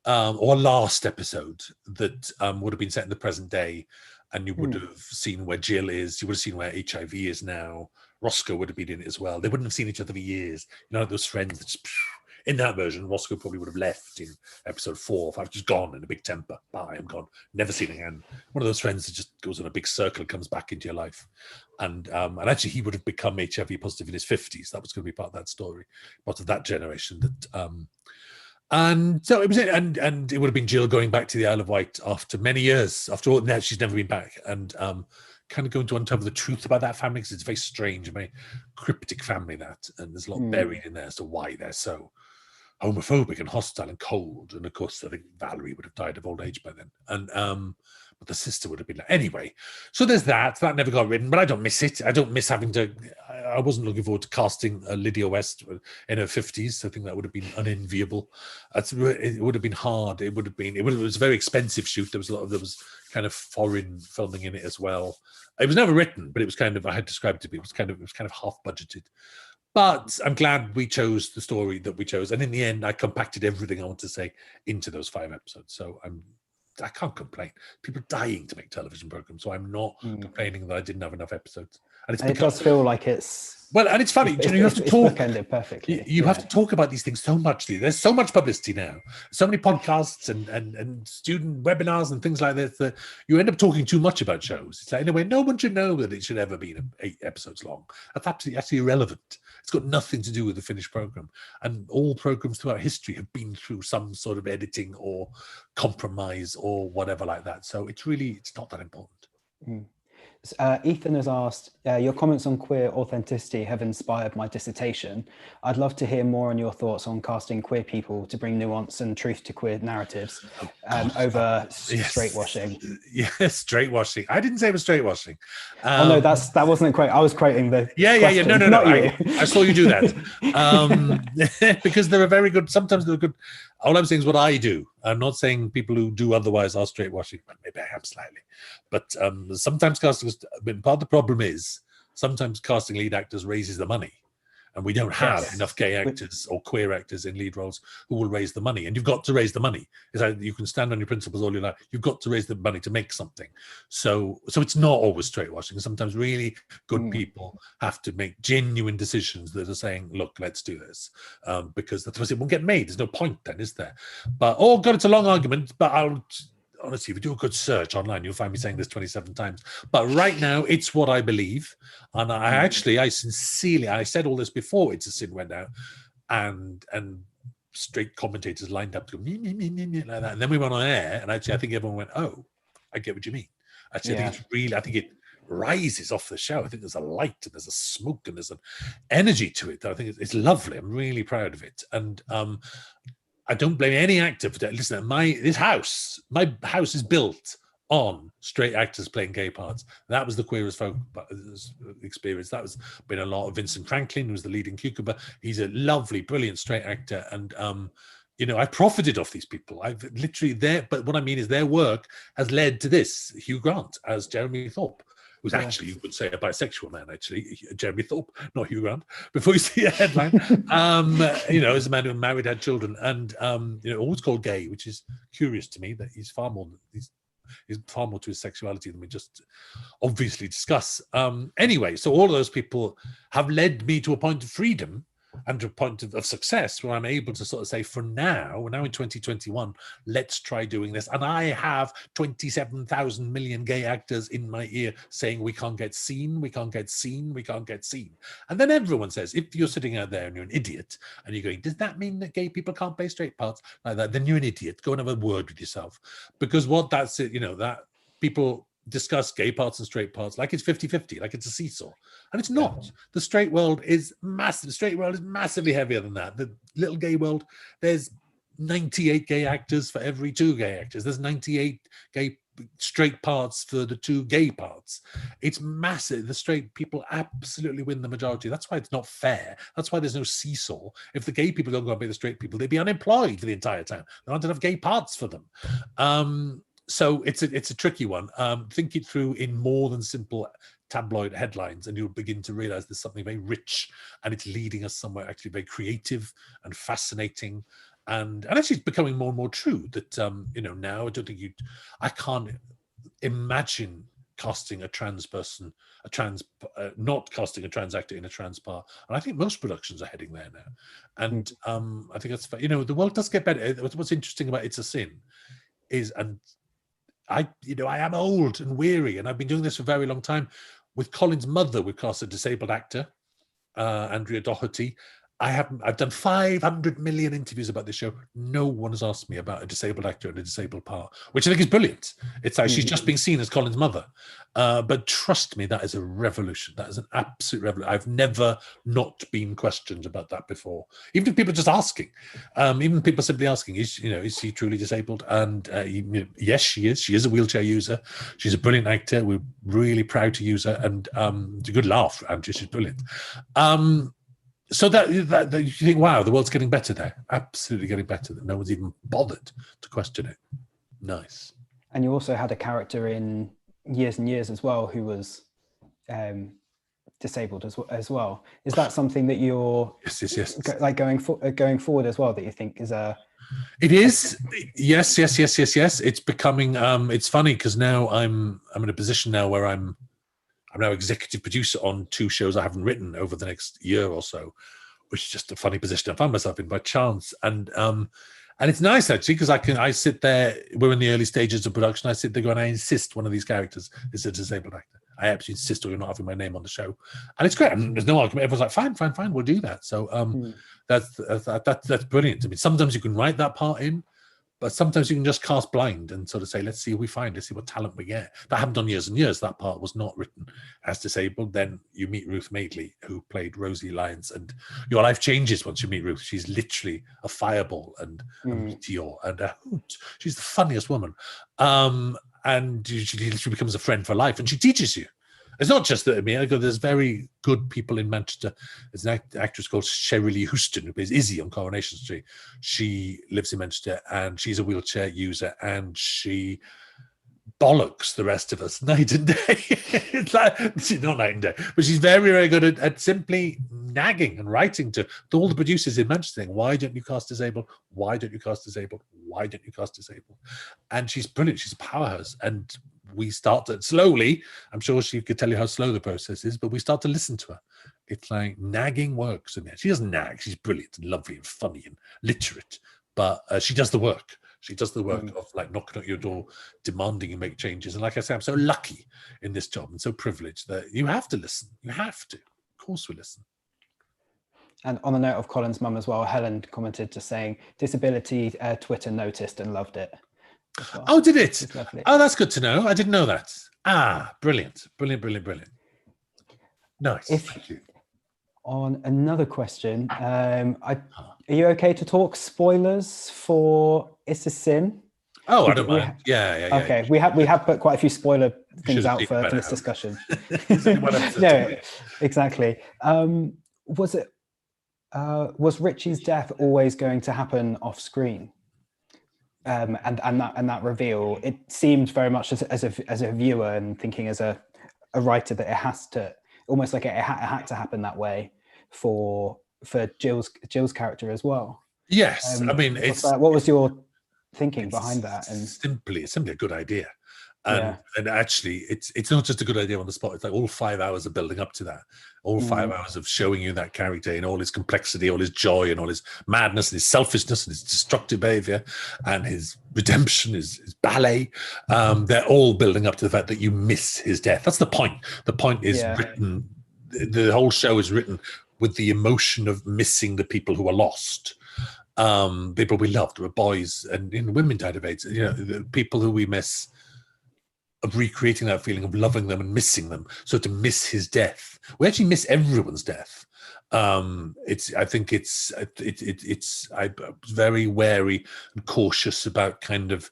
or a last episode that would have been set in the present day. and you would have seen where Jill is. You would have seen where HIV is now. Roscoe would have been in it as well. They wouldn't have seen each other for years. You know, those friends that just, in that version, Roscoe probably would have left in episode 4 or 5, just gone in a big temper. Bye, I'm gone. Never seen again. One of those friends that just goes in a big circle and comes back into your life. And actually, he would have become HIV positive in his 50s. That was going to be part of that story, part of that generation. And so it was, and it would have been Jill going back to the Isle of Wight after many years. After all, now she's never been back, and kind of going to uncover the truth about that family, because it's a very strange, very cryptic family, that, and there's a lot buried in there as to why they're so homophobic and hostile and cold. And of course, I think Valerie would have died of old age by then, and but the sister would have been like, anyway. So there's that never got written, but I don't miss it. I don't miss having to. I wasn't looking forward to casting Lydia West in her 50s. I think that would have been unenviable. It would have been hard. It was a very expensive shoot. There was kind of foreign filming in it as well. It was never written, but it was kind of, I had described it to be, it was kind of half budgeted. But I'm glad we chose the story that we chose. And in the end, I compacted everything I want to say into those 5 episodes. So I can't complain. People are dying to make television programs, so I'm not complaining that I didn't have enough episodes. And it does feel like it's... Well, and it's funny. You have to talk. Bookended perfectly. You have to talk about these things so much. There's so much publicity now. So many podcasts and student webinars and things like this that you end up talking too much about shows. It's like, in a way, no one should know that it should ever be 8 episodes long. That's absolutely irrelevant. It's got nothing to do with the finished program. And all programs throughout history have been through some sort of editing or compromise or whatever like that. So it's not that important. Ethan has asked, your comments on queer authenticity have inspired my dissertation. I'd love to hear more on your thoughts on casting queer people to bring nuance and truth to queer narratives over straight washing. Yes, straight washing. I didn't say it was straight washing. No, that wasn't a quote. I was quoting the question. No. I saw you do that. Because they're very good. Sometimes they're good. All I'm saying is what I do. I'm not saying people who do otherwise are straight washing, but maybe I am slightly. But sometimes casting, part of the problem is sometimes casting lead actors raises the money. And we don't have enough gay actors or queer actors in lead roles who will raise the money. And you've got to raise the money. It's like you can stand on your principles all your life. You've got to raise the money to make something. So it's not always straight washing. Sometimes really good people have to make genuine decisions that are saying, look, let's do this. Because otherwise it won't get made. There's no point then, is there? But, God, it's a long argument, but honestly, if you do a good search online, you'll find me saying this 27 times. But right now, it's what I believe. And I sincerely, I said all this before It's a Sin went out, and straight commentators lined up to go, me, like that. And then we went on air, and actually, I think everyone went, oh, I get what you mean. Actually, I think it rises off the show. I think there's a light, and there's a smoke, and there's an energy to it that I think it's lovely. I'm really proud of it. And I don't blame any actor for that. Listen, my house is built on straight actors playing gay parts. That was the queerest folk experience. That was been a lot of Vincent Franklin, who was the lead in Cucumber. He's a lovely, brilliant straight actor. And, I profited off these people. I've literally but what I mean is their work has led to this. Hugh Grant as Jeremy Thorpe, who's actually, you could say, a bisexual man, actually, Jeremy Thorpe, not Hugh Grant, before you see a headline. As a man who married, had children, and, always called gay, which is curious to me that he's far more to his sexuality than we just obviously discuss. Anyway, so all of those people have led me to a point of freedom and to a point of success where I'm able to sort of say, for now, we're now in 2021, let's try doing this. And I have 27,000 million gay actors in my ear saying, we can't get seen, we can't get seen, we can't get seen. And then everyone says, if you're sitting out there and you're an idiot and you're going, does that mean that gay people can't play straight parts like that? Then you're an idiot. Go and have a word with yourself. Because that's it, that people discuss gay parts and straight parts like it's 50-50, like it's a seesaw. And it's not. The straight world is massive. The straight world is massively heavier than that. The little gay world, there's 98 gay actors for every 2 gay actors. There's 98 gay straight parts for the 2 gay parts. It's massive. The straight people absolutely win the majority. That's why it's not fair. That's why there's no seesaw. If the gay people don't go and be the straight people, they'd be unemployed for the entire town. There aren't enough gay parts for them. So it's a tricky one. Think it through in more than simple tabloid headlines, and you'll begin to realize there's something very rich, and it's leading us somewhere actually very creative and fascinating, and actually it's becoming more and more true that now I don't think I can't imagine casting a trans person, not casting a trans actor in a trans part. And I think most productions are heading there now. And I think that's, the world does get better. What's interesting about It's a Sin is, and I am old and weary, and I've been doing this for a very long time. With Colin's mother, we cast a disabled actor, Andrea Doherty. I've done 500 million interviews about this show. No one has asked me about a disabled actor in a disabled part, which I think is brilliant. It's like she's just being seen as Colin's mother. But trust me, that is a revolution. That is an absolute revolution. I've never not been questioned about that before. Even if people are just asking, even people simply asking, is she truly disabled? And yes, she is. She is a wheelchair user. She's a brilliant actor. We're really proud to use her, and it's a good laugh. And she's brilliant. So that you think, wow, the world's getting better there. Absolutely getting better. That no one's even bothered to question it. Nice. And you also had a character in Years and Years as well who was disabled as well. Is that something that you're yes like going forward as well, that you think is a? It is. Yes. It's becoming. It's funny because now I'm in a position now where I'm now executive producer on 2 shows I haven't written over the next year or so, which is just a funny position I found myself in by chance. And it's nice actually, because I sit there, we're in the early stages of production, I sit there going, I insist one of these characters is a disabled actor. I absolutely insist, or you're not having my name on the show. And it's great. I mean, there's no argument. Everyone's like, fine, we'll do that. So that's brilliant. I mean, sometimes you can write that part in, but sometimes you can just cast blind and sort of say, let's see who we find, let's see what talent we get. That happened on Years and Years. That part was not written as disabled. Then you meet Ruth Madeley, who played Rosie Lyons, and your life changes once you meet Ruth. She's literally a fireball and a meteor and a hoot. She's the funniest woman. And she literally becomes a friend for life, and she teaches you. It's not just that. I mean, there's very good people in Manchester. There's an actress called Sherry Lee Houston who plays Izzy on Coronation Street. She lives in Manchester, and she's a wheelchair user, and she bollocks the rest of us night and day. It's like, she's not night and day, but she's very, very good at simply nagging and writing to all the producers in Manchester saying, why don't you cast disabled? Why don't you cast disabled? Why don't you cast disabled? And she's brilliant. She's a powerhouse. And we start to slowly, I'm sure she could tell you how slow the process is, but we start to listen to her. It's like nagging works. And she doesn't nag. She's brilliant and lovely and funny and literate, but she does the work. She does the work of like knocking at your door, demanding you make changes. And like I say, I'm so lucky in this job and so privileged that you have to listen. You have to. Of course we listen. And on the note of Colin's mum as well, Helen commented just saying, disability Twitter noticed and loved it. Well. Oh, did it? Oh, that's good to know. I didn't know that. Brilliant. Nice. Thank you. On another question, are you okay to talk spoilers for It's a Sin? Oh, I don't mind. Yeah. Okay, we have put quite a few spoiler things out for this discussion. No, exactly. Was Richie's death always going to happen off screen? And that reveal, it seemed very much as a viewer and thinking as a writer that it has to, almost like it had to happen that way for Jill's character as well. Yes, I mean, what was your thinking behind that? And it's simply a good idea. And actually, it's not just a good idea on the spot. It's like all 5 hours of building up to that, all 5 hours of showing you that character in all his complexity, all his joy, and all his madness, and his selfishness, and his destructive behavior, and his redemption, his ballet. They're all building up to the fact that you miss his death. That's the point. The point is written. The whole show is written with the emotion of missing the people who are lost. People we loved were boys, and women died of AIDS. The people who we miss. Of recreating that feeling of loving them and missing them. So to miss his death, we actually miss everyone's death. I was very wary and cautious about kind of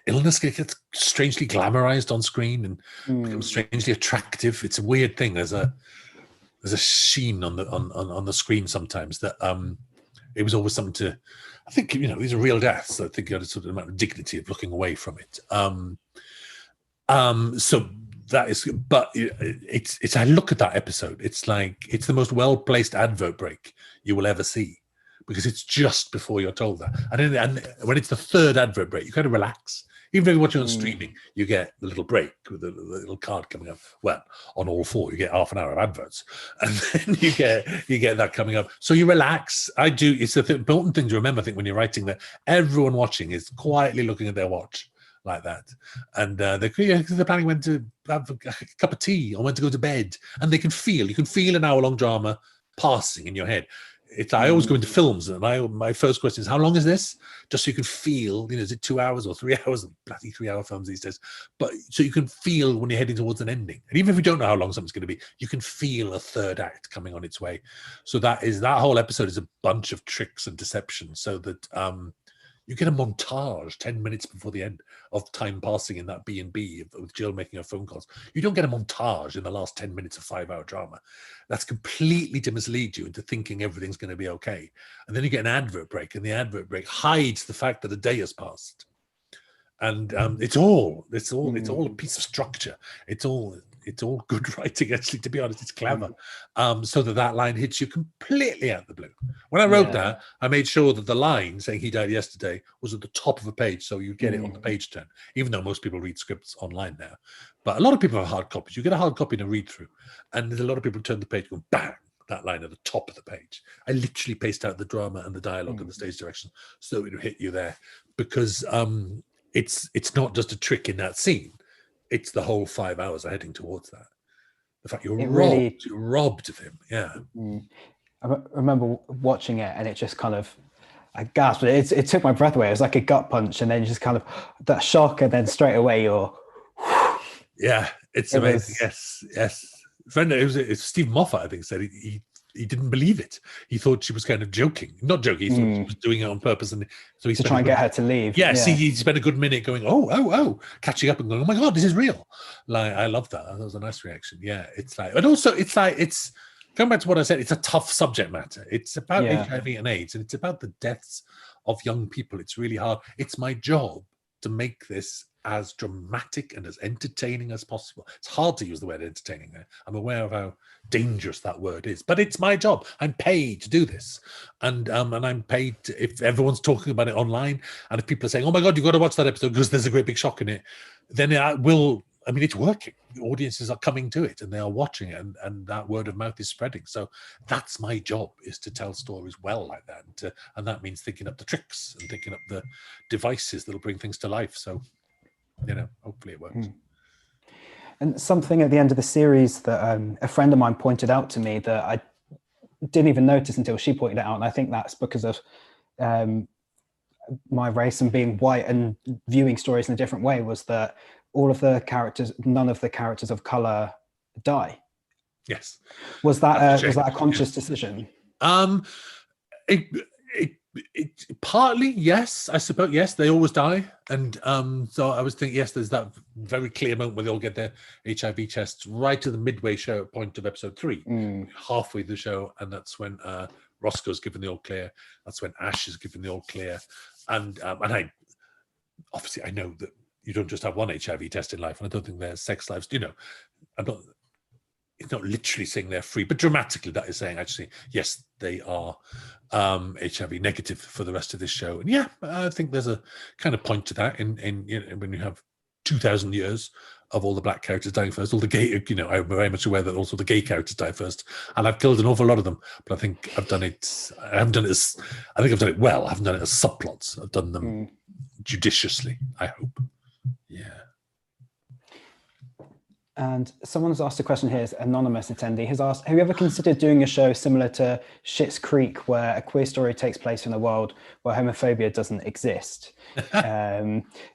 illness gets strangely glamorized on screen and becomes strangely attractive. It's a weird thing. There's a sheen on the screen sometimes that it was always something to. I think these are real deaths. So I think you had a sort of amount of dignity of looking away from it. So that is, but it's. I look at that episode. It's like it's the most well-placed advert break you will ever see, because it's just before you're told that, and when it's the third advert break, you kind of relax. Even if you're watching on streaming, you get the little break with the little card coming up. Well, on all four, you get half an hour of adverts, and then you get that coming up. So you relax. I do. It's an important thing to remember. I think when you're writing that, everyone watching is quietly looking at their watch like that, and they're planning when to have a cup of tea or when to go to bed, and you can feel an hour-long drama passing in your head. I always go into films, and my first question is, how long is this? Just so you can feel, is it 2 hours or 3 hours? Bloody 3-hour films these days. But so you can feel when you're heading towards an ending. And even if you don't know how long something's going to be, you can feel a third act coming on its way. So that whole episode is a bunch of tricks and deception, so that you get a montage 10 minutes before the end of time passing in that B&B with Jill making her phone calls. You don't get a montage in the last 10 minutes of 5-hour drama. That's completely to mislead you into thinking everything's going to be okay. And then you get an advert break, and the advert break hides the fact that a day has passed. And it's all a piece of structure. It's all good writing, actually, to be honest. It's clever. So that line hits you completely out of the blue. When I wrote that, I made sure that the line saying he died yesterday was at the top of a page, so you get it on the page turn, even though most people read scripts online now. But a lot of people have hard copies. You get a hard copy to read through, and there's a lot of people turn the page and go, bang, that line at the top of the page. I literally paste out the drama and the dialogue and the stage direction so it'll hit you there, because it's not just a trick in that scene. It's the whole 5 hours are heading towards that. The fact you're robbed of him. Yeah. I remember watching it, and it just kind of, I gasped. It took my breath away. It was like a gut punch, and then just kind of that shock, and then straight away you're. Yeah, it's amazing. Yes. It's Steve Moffat, I think, said he didn't believe it. He thought she was kind of joking. Not joking. He thought she was doing it on purpose. And so he try and get her to leave. Yes, he spent a good minute going, oh, catching up and going, oh my God, this is real. Like, I love that. That was a nice reaction. Yeah, it's going back to what I said, it's a tough subject matter. It's about HIV and AIDS, and it's about the deaths of young people. It's really hard. It's my job to make this as dramatic and as entertaining as possible. It's hard to use the word entertaining there. I'm aware of how dangerous that word is, but it's my job. I'm paid to do this, and I'm paid if everyone's talking about it online, and if people are saying, "Oh my God, you've got to watch that episode because there's a great big shock in it," then it's working. The audiences are coming to it and they are watching it, and that word of mouth is spreading. So that's my job, is to tell stories well like that, and that means thinking up the tricks and thinking up the devices that'll bring things to life. So, hopefully it works. And something at the end of the series that a friend of mine pointed out to me that I didn't even notice until she pointed it out, and I think that's because of my race and being white and viewing stories in a different way, was that none of the characters of color die. Yes. Was that a conscious decision? It partly, yes, I suppose. Yes, they always die, and so I was thinking, yes, there's that very clear moment where they all get their HIV tests right to the midway show point of episode 3, halfway through the show, and that's when Roscoe's given the all clear. That's when Ash is given the all clear, and I obviously I know that you don't just have one HIV test in life, and I don't think their sex lives. It's not literally saying they're free, but dramatically that is saying, actually, yes, they are HIV negative for the rest of this show. And yeah, I think there's a kind of point to that in when you have 2,000 years of all the black characters dying first, all the gay, I'm very much aware that also the gay characters die first, and I've killed an awful lot of them, but I think I've done it, I think I've done it well. I haven't done it as subplots. I've done them judiciously, I hope. Yeah. And someone's asked a question here, is anonymous attendee, has asked, have you ever considered doing a show similar to Schitt's Creek, where a queer story takes place in a world where homophobia doesn't exist?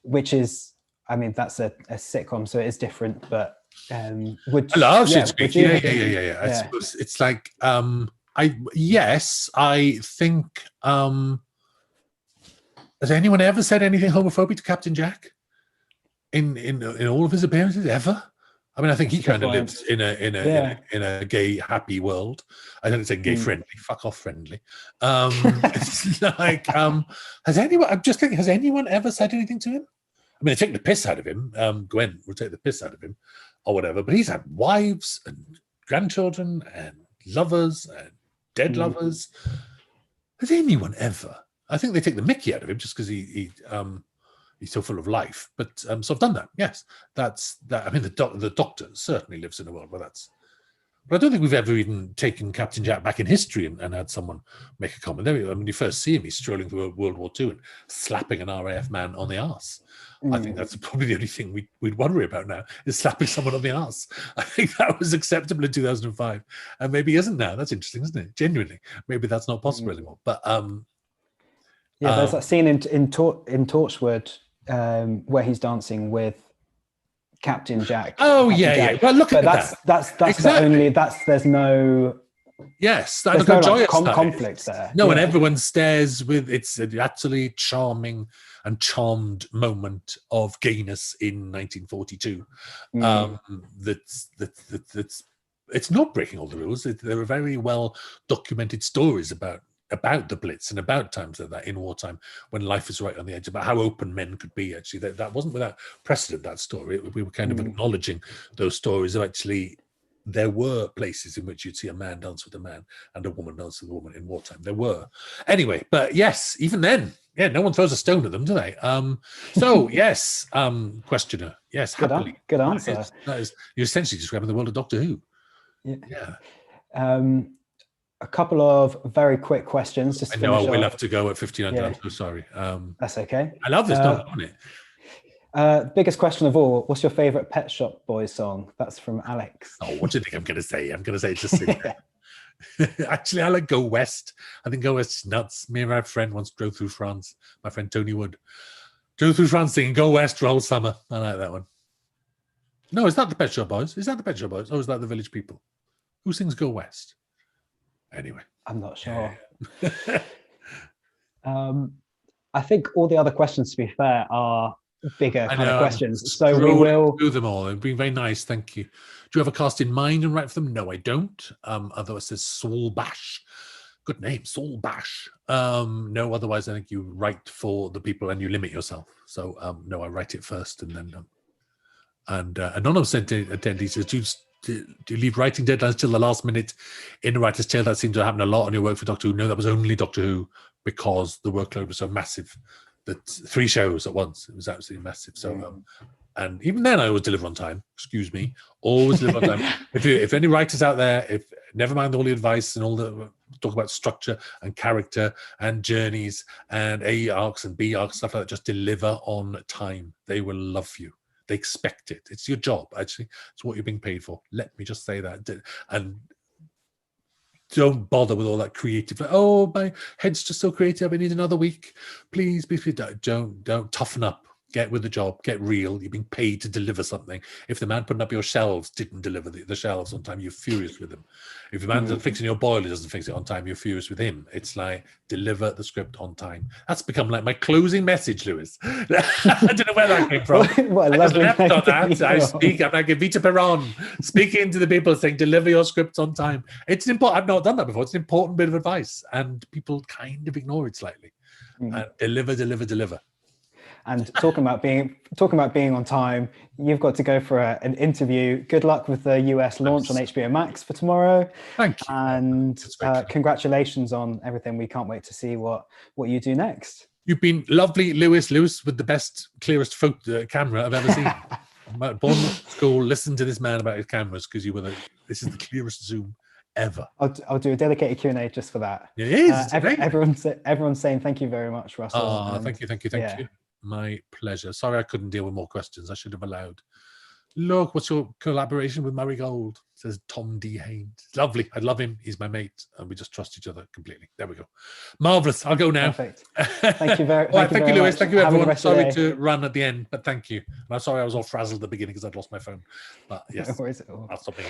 Which is, that's a sitcom, so it is different, but I love Schitt's Creek. Yeah. I suppose it's like, I think, has anyone ever said anything homophobic to Captain Jack in all of his appearances ever? I think he kind of lives in a gay happy world. I don't say gay friendly. Fuck off friendly. It's like, has anyone ever said anything to him? They take the piss out of him. Gwen will take the piss out of him, or whatever. But he's had wives and grandchildren and lovers and dead lovers. Has anyone ever? I think they take the mickey out of him just because he he's so full of life. But so I've done that. Yes, that's that. I mean, the Doctor certainly lives in a world where that's. But I don't think we've ever even taken Captain Jack back in history and had someone make a comment. I mean, you first see him, he's strolling through World War II and slapping an RAF man on the arse. I think that's probably the only thing we'd worry about now, is slapping someone on the arse. I think that was acceptable in 2005, and maybe isn't now. That's interesting, isn't it? Genuinely, maybe that's not possible anymore. But there's that scene in Torchwood where he's dancing with Captain Jack. Oh, Captain yeah, Jack. yeah. Well, look at that. That's exactly. There's no. Yes, there's no like, conflict there. No, and everyone stares with it's an absolutely charming and charmed moment of gayness in 1942. That's it's not breaking all the rules. There are very well documented stories about the Blitz and about times like that in wartime when life is right on the edge, about how open men could be. Actually, that wasn't without precedent, that story. We were kind of acknowledging those stories of actually there were places in which you'd see a man dance with a man and a woman dance with a woman in wartime. There were. Anyway, but yes, even then, yeah, no one throws a stone at them, do they? So yes, questioner, yes, happily. Good answer. That is, you're essentially describing the world of Doctor Who. Yeah. A couple of very quick questions. Just I know we'll have to go at 59. I'm so sorry. That's okay. I love this, don't it? Biggest question of all, what's your favorite Pet Shop Boys song? That's from Alex. Oh, what do you think I'm going to say? I'm going to say it's just actually, I like Go West. I think Go West is nuts. Me and my friend once drove through France. My friend Tony Wood drove through France singing Go West for whole summer. I like that one. No, is that the Pet Shop Boys? Is that the Pet Shop Boys? Or is that the Village People? Who sings Go West? Anyway. I'm not sure. I think all the other questions, to be fair, are bigger kind of questions. So we will do them all. It'd be very nice. Thank you. Do you have a cast in mind and write for them? No, I don't. Although it says Saul Bash. Good name, Saul Bash. No, otherwise I think you write for the people and you limit yourself. So no, I write it first and then anonymous attendees says, do you leave writing deadlines till the last minute in a writer's tale? That seems to happen a lot on your work for Doctor Who. No, that was only Doctor Who because the workload was so massive. That 3 shows at once. It was absolutely massive. So, and even then, I always deliver on time. Excuse me, always deliver on time. If any writers out there, never mind all the advice and all the talk about structure and character and journeys and A arcs and B arcs, stuff like that, just deliver on time. They will love you. They expect it. It's your job, actually. It's what you're being paid for. Let me just say that. And don't bother with all that creative. Oh, my head's just so creative. I need another week. Please, don't toughen up. Get with the job. Get real. You're being paid to deliver something. If the man putting up your shelves didn't deliver the shelves on time, you're furious with him. If the man fixing your boiler doesn't fix it on time, you're furious with him. It's like, deliver the script on time. That's become like my closing message, Lewis. I don't know where that came from. What a lovely left on that. I speak. I'm like Evita Peron, speaking to the people, saying, deliver your scripts on time. It's important. I've not done that before. It's an important bit of advice, and people kind of ignore it slightly. Deliver. And talking about being on time, you've got to go for an interview. Good luck with the US launch on HBO Max for tomorrow. Thank you. And congratulations on everything. We can't wait to see what you do next. You've been lovely, Lewis with the best, clearest camera I've ever seen. Bournemouth School, listen to this man about his cameras because this is the clearest zoom ever. I'll do a dedicated Q&A just for that. It is. Everyone's saying thank you very much, Russell. Oh, thank you. My pleasure. Sorry I couldn't deal with more questions. I should have allowed. Look, what's your collaboration with Murray Gold? Says Tom D. Haynes. Lovely. I love him. He's my mate. And we just trust each other completely. There we go. Marvellous. I'll go now. Perfect. Thank you very much. Thank you, Lewis. Thank you, everyone. Sorry to run at the end, but thank you. And I'm sorry I was all frazzled at the beginning because I'd lost my phone. But yes, No worries at all. that's something.